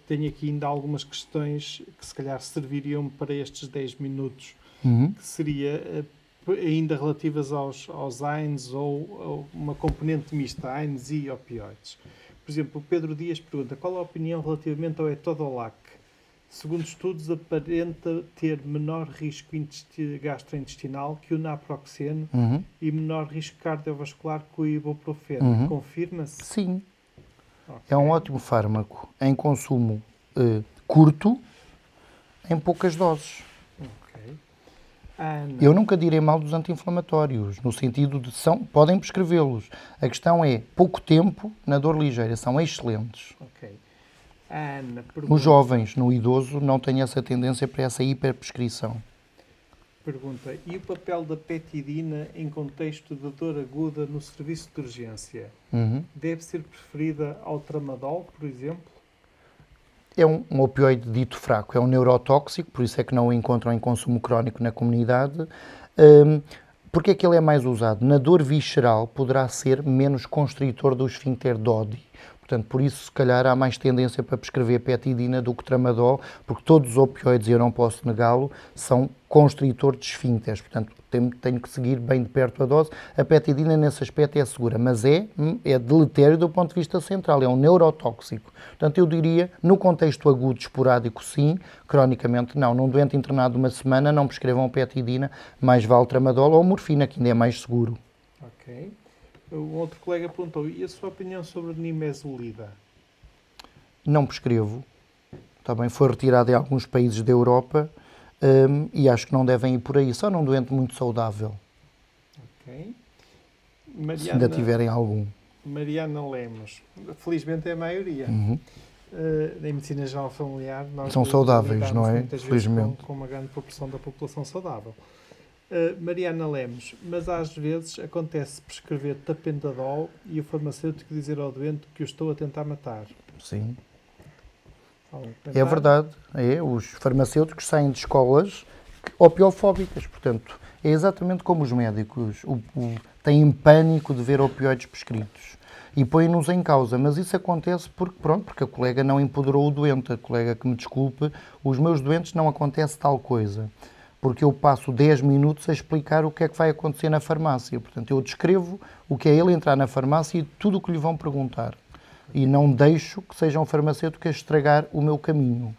tenho aqui ainda algumas questões que se calhar serviriam para estes 10 minutos, que seria ainda relativas aos AINES ou uma componente mista, AINES e opioides. Por exemplo, o Pedro Dias pergunta: qual a opinião relativamente ao Etodolac? Segundo estudos, aparenta ter menor risco gastrointestinal que o naproxeno e menor risco cardiovascular que o ibuprofeno. Confirma-se? Sim. Okay. É um ótimo fármaco em consumo curto, em poucas doses. Okay. Eu nunca direi mal dos anti-inflamatórios, no sentido de podem prescrevê-los. A questão é, pouco tempo na dor ligeira, são excelentes. Ok. Ana, pergunta, os jovens, no idoso, não têm essa tendência para essa hiperprescrição. Pergunta: e o papel da petidina em contexto de dor aguda no serviço de urgência? Deve ser preferida ao tramadol, por exemplo? É um opioide dito fraco, é um neurotóxico, por isso é que não o encontram em consumo crónico na comunidade. Porque é que ele é mais usado? Na dor visceral poderá ser menos constritor do esfíncter Dodi. Portanto, por isso, se calhar, há mais tendência para prescrever petidina do que tramadol, porque todos os opioides, e eu não posso negá-lo, são constritor de esfíncteres. Portanto, tenho que seguir bem de perto a dose. A petidina, nesse aspecto, é segura, mas é deletério do ponto de vista central, é um neurotóxico. Portanto, eu diria, no contexto agudo, esporádico, sim, cronicamente, não. Num doente internado uma semana, não prescrevam petidina, mais vale tramadol ou morfina, que ainda é mais seguro. Ok. O outro colega perguntou: e a sua opinião sobre nimesulida? Não prescrevo. Também foi retirado em alguns países da Europa e acho que não devem ir por aí. Só num doente muito saudável. Ok. Se ainda tiverem algum. Mariana Lemos. Felizmente é a maioria. Em medicina geral familiar, nós são saudáveis, não é? Felizmente. Com uma grande proporção da população saudável. Mariana Lemos, mas às vezes acontece prescrever tapentadol e o farmacêutico dizer ao doente que o estou a tentar matar. Sim. É verdade. Os farmacêuticos saem de escolas opiofóbicas, portanto, é exatamente como os médicos. Têm pânico de ver opioides prescritos. e põem-nos em causa. Mas isso acontece porque a colega não empoderou o doente. A colega que me desculpe, os meus doentes não acontece tal coisa. Porque eu passo 10 minutos a explicar o que é que vai acontecer na farmácia. Portanto, eu descrevo o que é ele entrar na farmácia e tudo o que lhe vão perguntar. E não deixo que sejam farmacêuticos a estragar o meu caminho.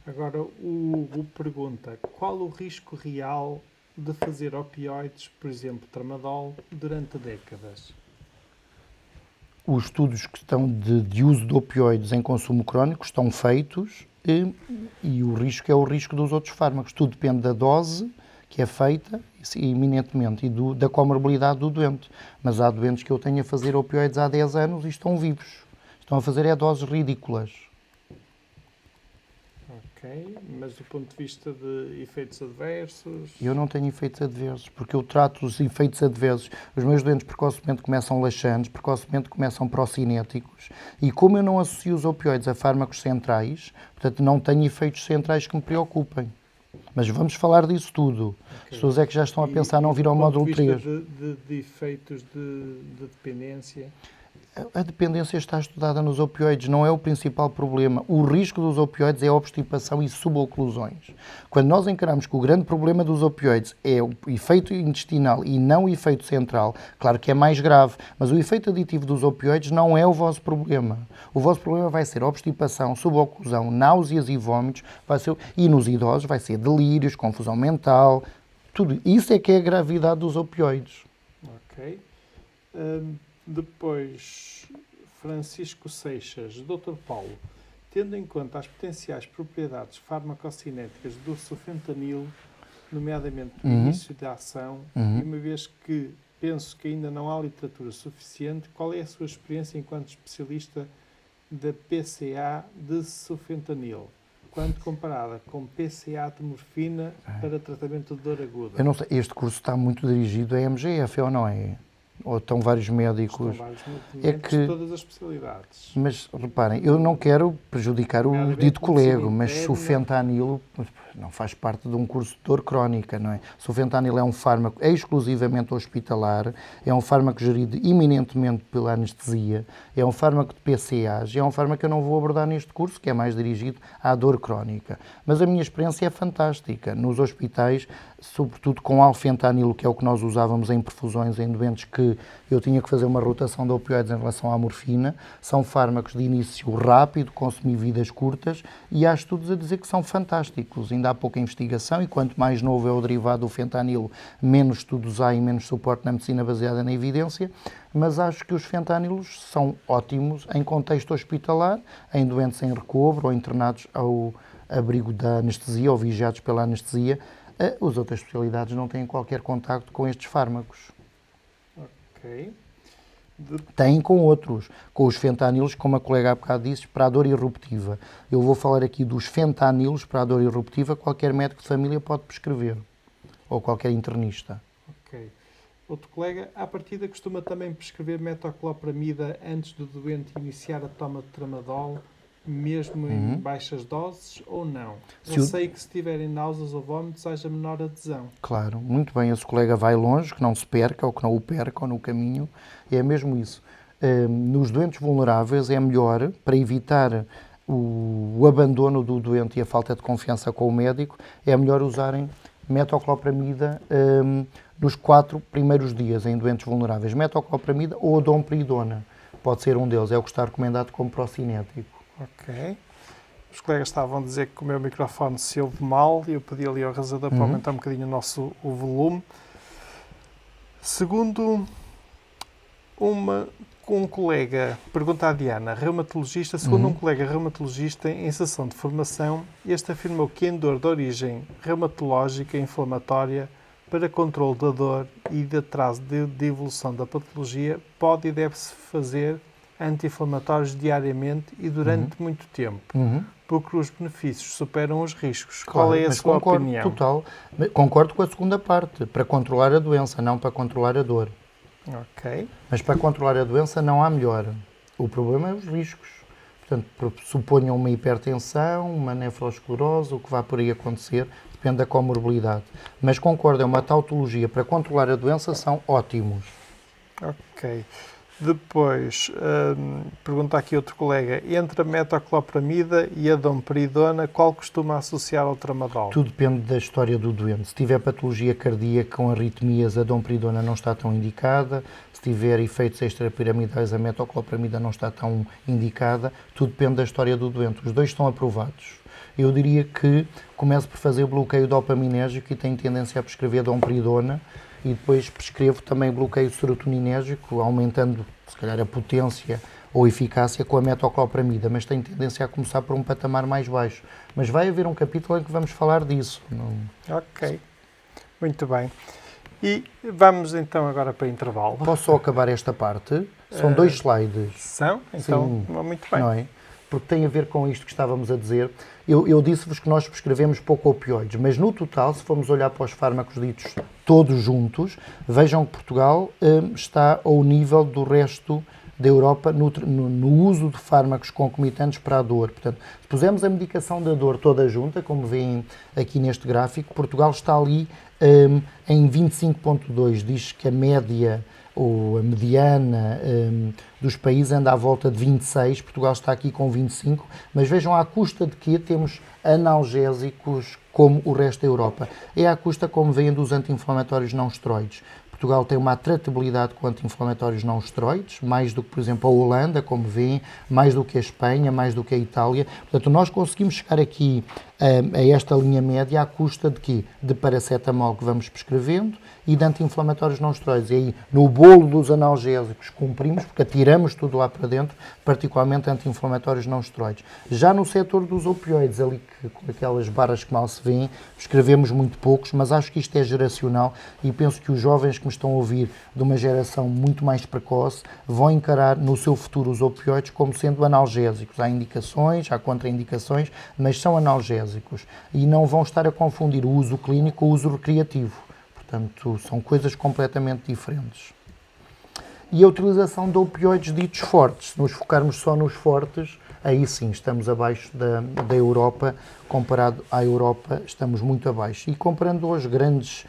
Agora, o Hugo pergunta, qual o risco real de fazer opioides, por exemplo, tramadol, durante décadas? Os estudos que estão de uso de opioides em consumo crónico estão feitos e o risco é o risco dos outros fármacos. Tudo depende da dose que é feita, eminentemente, e da comorbilidade do doente. Mas há doentes que eu tenho a fazer opioides há 10 anos e estão vivos. Estão a fazer doses ridículas. Ok, mas do ponto de vista de efeitos adversos... Eu não tenho efeitos adversos, porque eu trato os efeitos adversos. Os meus doentes precocemente começam laxantes, precocemente começam procinéticos, e como eu não associo os opioides a fármacos centrais, portanto não tenho efeitos centrais que me preocupem. Mas vamos falar disso tudo. Okay. As pessoas é que já estão a pensar não vir ao módulo 3. De efeitos de dependência... A dependência está estudada nos opioides, não é o principal problema. O risco dos opioides é a obstipação e suboclusões. Quando nós encaramos que o grande problema dos opioides é o efeito intestinal e não o efeito central, claro que é mais grave, mas o efeito aditivo dos opioides não é o vosso problema. O vosso problema vai ser obstipação, suboclusão, náuseas e vômitos, e nos idosos vai ser delírios, confusão mental, tudo. Isso é que é a gravidade dos opioides. Ok. Depois, Francisco Seixas, Dr. Paulo, tendo em conta as potenciais propriedades farmacocinéticas do sulfentanil, nomeadamente no início da ação, e uma vez que penso que ainda não há literatura suficiente, qual é a sua experiência enquanto especialista da PCA de sulfentanil, quando comparada com PCA de morfina para tratamento de dor aguda? Eu não sei, este curso está muito dirigido a MGF, ou não é? Ou estão vários médicos? Estão vários médicos de todas as especialidades. Mas, reparem, eu não quero prejudicar o dito colega, mas sulfentanilo não faz parte de um curso de dor crónica, não é? Sulfentanil é um fármaco exclusivamente hospitalar, é um fármaco gerido eminentemente pela anestesia, é um fármaco de PCAs, é um fármaco que eu não vou abordar neste curso, que é mais dirigido à dor crónica. Mas a minha experiência é fantástica. Nos hospitais, sobretudo com alfentanilo, que é o que nós usávamos em perfusões em doentes que eu tinha que fazer uma rotação de opioides em relação à morfina, são fármacos de início rápido, consumir vidas curtas, e há estudos a dizer que são fantásticos. Ainda há pouca investigação e quanto mais novo é o derivado do fentanilo, menos estudos há e menos suporte na medicina baseada na evidência, mas acho que os fentanilos são ótimos em contexto hospitalar, em doentes em recobro ou internados ao abrigo da anestesia ou vigiados pela anestesia. As outras especialidades não têm qualquer contacto com estes fármacos. Ok. Têm com outros, com os fentanilos, como a colega há bocado disse, para a dor irruptiva. Eu vou falar aqui dos fentanilos para a dor irruptiva, qualquer médico de família pode prescrever, ou qualquer internista. Ok. Outro colega, à partida, costuma também prescrever metoclopramida antes do doente iniciar a toma de tramadol, mesmo em baixas doses, ou não? Eu sei que se tiverem náuseas ou vômitos, haja menor adesão. Claro, muito bem. Esse colega vai longe, que não se perca ou que não o perca no caminho. É mesmo isso. Nos doentes vulneráveis é melhor, para evitar o abandono do doente e a falta de confiança com o médico, é melhor usarem metoclopramida nos 4 primeiros dias em doentes vulneráveis. Metoclopramida ou domperidona. Pode ser um deles. É o que está recomendado como procinético. Ok. Os colegas estavam a dizer que o meu microfone se ouve mal e eu pedi ali ao realizador para aumentar um bocadinho o volume. Segundo um colega, pergunta à Diana, reumatologista, segundo um colega reumatologista em sessão de formação, este afirmou que em dor de origem reumatológica inflamatória, para controle da dor e de atraso de evolução da patologia, pode e deve-se fazer anti-inflamatórios diariamente e durante muito tempo, porque os benefícios superam os riscos. Claro, qual é a sua opinião? Concordo com a segunda parte, para controlar a doença, não para controlar a dor. Ok. Mas para controlar a doença não há melhor. O problema é os riscos. Portanto, suponham uma hipertensão, uma nefroesclerose, o que vai por aí acontecer, depende da comorbilidade. Mas concordo, é uma tautologia para controlar a doença, são ótimos. Ok. Depois, pergunta aqui outro colega, entre a metoclopramida e a domperidona, qual costuma associar ao tramadol? Tudo depende da história do doente. Se tiver patologia cardíaca com arritmias, a domperidona não está tão indicada. Se tiver efeitos extrapiramidais, a metoclopramida não está tão indicada. Tudo depende da história do doente. Os dois estão aprovados. Eu diria que começo por fazer bloqueio dopaminérgico e tenho tendência a prescrever domperidona, e depois prescrevo também bloqueio serotoninérgico, aumentando, se calhar, a potência ou eficácia com a metoclopramida, mas tenho tendência a começar por um patamar mais baixo. Mas vai haver um capítulo em que vamos falar disso. Ok, muito bem. E vamos então agora para intervalo. Posso só acabar esta parte? São 2 slides. São? Então, sim, muito bem. Não é? Porque tem a ver com isto que estávamos a dizer. Eu disse-vos que nós prescrevemos pouco opioides, mas no total, se formos olhar para os fármacos ditos todos juntos, vejam que Portugal está ao nível do resto da Europa no uso de fármacos concomitantes para a dor. Portanto, se pusermos a medicação da dor toda junta, como veem aqui neste gráfico, Portugal está ali em 25,2. Diz que a média ou a mediana dos países anda à volta de 26, Portugal está aqui com 25, mas vejam à custa de que temos analgésicos como o resto da Europa. É à custa, como veem, dos anti-inflamatórios não esteroides. Portugal tem uma tratabilidade com anti-inflamatórios não esteroides, mais do que, por exemplo, a Holanda, como veem, mais do que a Espanha, mais do que a Itália. Portanto, nós conseguimos chegar aqui a esta linha média à custa de quê? De paracetamol que vamos prescrevendo e de anti-inflamatórios não esteroides. E aí, no bolo dos analgésicos, cumprimos, porque atiramos tudo lá para dentro, particularmente anti-inflamatórios não esteroides. Já no setor dos opioides, ali com aquelas barras que mal se vêem, escrevemos muito poucos, mas acho que isto é geracional e penso que os jovens que me estão a ouvir de uma geração muito mais precoce vão encarar no seu futuro os opioides como sendo analgésicos. Há indicações, há contraindicações, mas são analgésicos e não vão estar a confundir o uso clínico com o uso recreativo. Portanto, são coisas completamente diferentes. E a utilização de opioides ditos fortes, se nos focarmos só nos fortes, aí sim estamos abaixo da Europa, comparado à Europa estamos muito abaixo. E comparando os grandes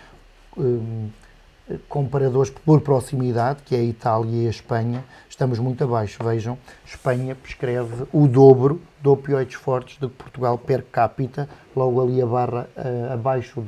comparadores por proximidade, que é a Itália e a Espanha, estamos muito abaixo. Vejam, Espanha prescreve o dobro de opioides fortes do que Portugal per capita, logo ali a barra abaixo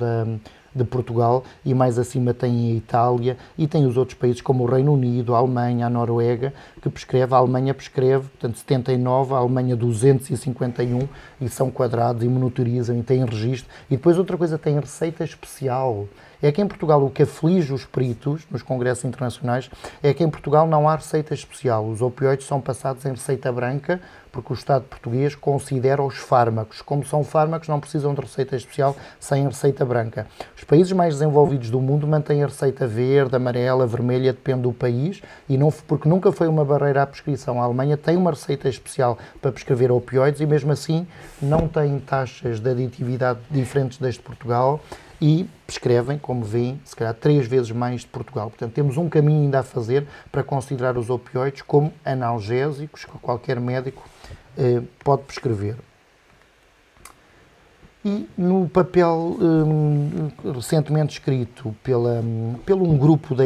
de Portugal, e mais acima tem a Itália e tem os outros países como o Reino Unido, a Alemanha, a Noruega, que prescreve. A Alemanha prescreve, portanto, 79, a Alemanha 251, e são quadrados e monitorizam e têm registro. E depois outra coisa, tem receita especial. É que em Portugal o que aflige os peritos nos congressos internacionais é que em Portugal não há receita especial. Os opioides são passados em receita branca porque o Estado português considera os fármacos. Como são fármacos, não precisam de receita especial sem receita branca. Os países mais desenvolvidos do mundo mantêm a receita verde, amarela, vermelha, depende do país, e não, porque nunca foi uma barreira à prescrição. A Alemanha tem uma receita especial para prescrever opioides e mesmo assim não tem taxas de aditividade diferentes das de Portugal e prescrevem, como veem, se calhar 3 vezes mais de Portugal. Portanto, temos um caminho ainda a fazer para considerar os opioides como analgésicos que qualquer médico pode prescrever. E no papel recentemente escrito pelo um grupo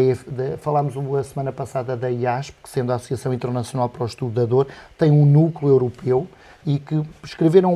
falámos a semana passada da IASP, que sendo a Associação Internacional para o Estudo da Dor, tem um núcleo europeu e que escreveram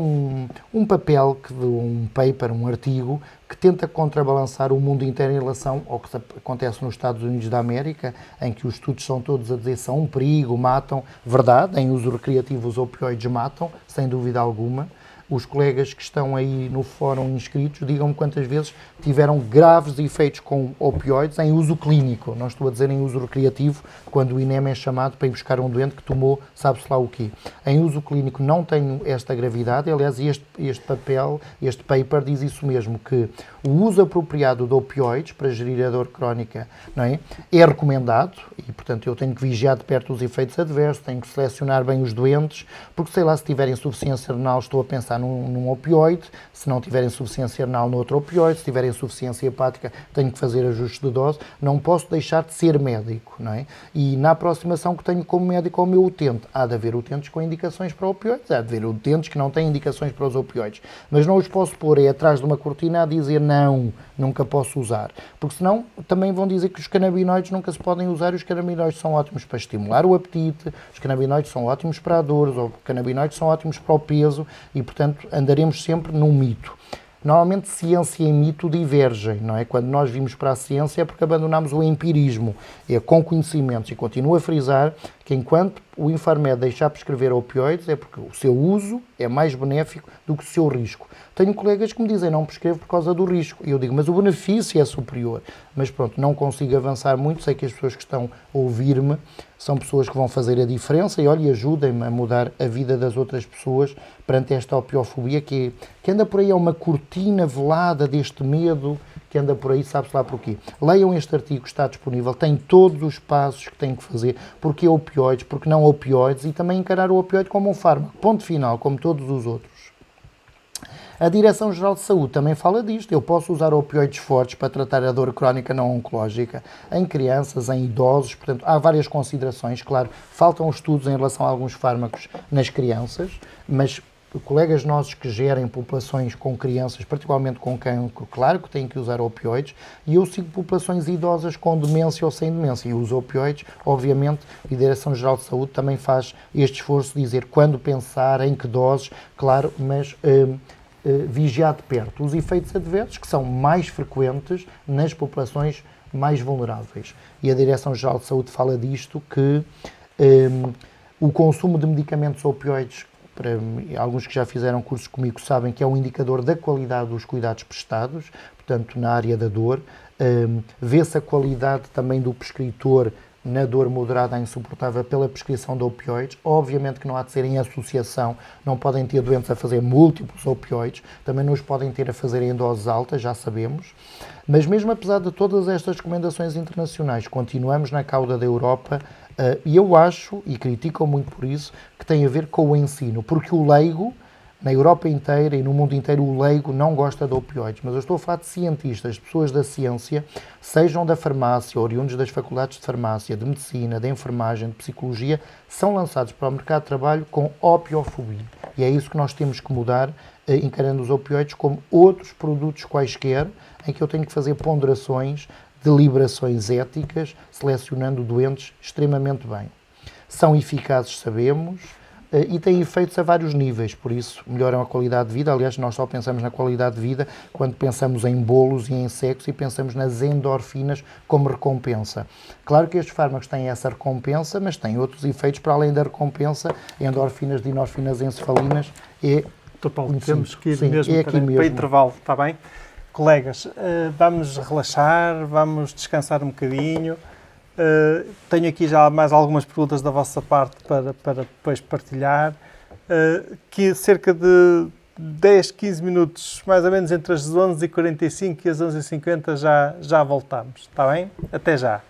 um papel, um paper, um artigo, que tenta contrabalançar o mundo inteiro em relação ao que acontece nos Estados Unidos da América, em que os estudos são todos a dizer que são um perigo, matam. Verdade, em uso recreativo os opioides matam, sem dúvida alguma. Os colegas que estão aí no fórum inscritos, digam-me quantas vezes tiveram graves efeitos com opioides em uso clínico. Não estou a dizer em uso recreativo, quando o INEM é chamado para ir buscar um doente que tomou sabe-se lá o quê. Em uso clínico não tem esta gravidade. Aliás, este paper diz isso mesmo, que o uso apropriado de opioides para gerir a dor crónica, não é recomendado e, portanto, eu tenho que vigiar de perto os efeitos adversos, tenho que selecionar bem os doentes, porque sei lá, se tiverem insuficiência renal, estou a pensar num opioide, se não tiver insuficiência renal no outro opioide, se tiver insuficiência hepática tenho que fazer ajustes de dose, não posso deixar de ser médico, não é? E na aproximação que tenho como médico ao meu utente, há de haver utentes com indicações para opioides, há de haver utentes que não têm indicações para os opioides, mas não os posso pôr atrás de uma cortina a dizer não, nunca posso usar, porque senão também vão dizer que os canabinoides nunca se podem usar, e os canabinoides são ótimos para estimular o apetite, os canabinoides são ótimos para a dor, os canabinoides são ótimos para o peso e, portanto, andaremos sempre num mito. Normalmente ciência e mito divergem, não é? Quando nós vimos para a ciência é porque abandonamos o empirismo, é com conhecimentos, e continuo a frisar que enquanto o Infarmed deixar prescrever opioides é porque o seu uso é mais benéfico do que o seu risco. Tenho colegas que me dizem não prescrevo por causa do risco, e eu digo, mas o benefício é superior. Mas pronto, não consigo avançar muito, sei que as pessoas que estão a ouvir-me são pessoas que vão fazer a diferença e, olha, ajudem-me a mudar a vida das outras pessoas perante esta opiofobia que anda por aí, é uma cortina velada deste medo que anda por aí, sabe-se lá porquê. Leiam este artigo, está disponível, tem todos os passos que têm que fazer, porque opioides, porque não opioides, e também encarar o opioide como um fármaco, ponto final, como todos os outros. A Direção-Geral de Saúde também fala disto. Eu posso usar opioides fortes para tratar a dor crónica não oncológica em crianças, em idosos, portanto, há várias considerações. Claro, faltam estudos em relação a alguns fármacos nas crianças, mas colegas nossos que gerem populações com crianças, particularmente com cancro, claro que têm que usar opioides, e eu sigo populações idosas com demência ou sem demência, e os opioides, obviamente, a Direção-Geral de Saúde também faz este esforço de dizer quando pensar, em que doses, claro, mas vigiar de perto os efeitos adversos, que são mais frequentes nas populações mais vulneráveis. E a Direção-Geral de Saúde fala disto, que o consumo de medicamentos opioides, para alguns que já fizeram cursos comigo sabem que é um indicador da qualidade dos cuidados prestados, portanto, na área da dor. Vê-se a qualidade também do prescritor na dor moderada a insuportável pela prescrição de opioides. Obviamente que não há de ser em associação, não podem ter doentes a fazer múltiplos opioides, também não os podem ter a fazer em doses altas, já sabemos. Mas mesmo apesar de todas estas recomendações internacionais, continuamos na cauda da Europa, e eu acho, e critico muito por isso, que tem a ver com o ensino, porque o leigo, na Europa inteira e no mundo inteiro, o leigo não gosta de opioides, mas eu estou a falar de cientistas, de pessoas da ciência, sejam da farmácia, oriundos das faculdades de farmácia, de medicina, de enfermagem, de psicologia, são lançados para o mercado de trabalho com opiofobia. E é isso que nós temos que mudar, encarando os opioides como outros produtos quaisquer, em que eu tenho que fazer ponderações, deliberações éticas, selecionando doentes extremamente bem. São eficazes, sabemos, e têm efeitos a vários níveis, por isso melhoram a qualidade de vida. Aliás, nós só pensamos na qualidade de vida quando pensamos em bolos e em sexo e pensamos nas endorfinas como recompensa. Claro que estes fármacos têm essa recompensa, mas têm outros efeitos para além da recompensa, endorfinas, dinorfinas, encefalinas. Dr. Paulo, temos que ir Sim, mesmo, para para intervalo, está bem? Colegas, vamos relaxar, vamos descansar um bocadinho. Tenho aqui já mais algumas perguntas da vossa parte para depois partilhar. Que cerca de 10, 15 minutos, mais ou menos entre as 11h45 e as 11h50 já voltamos, está bem? Até já.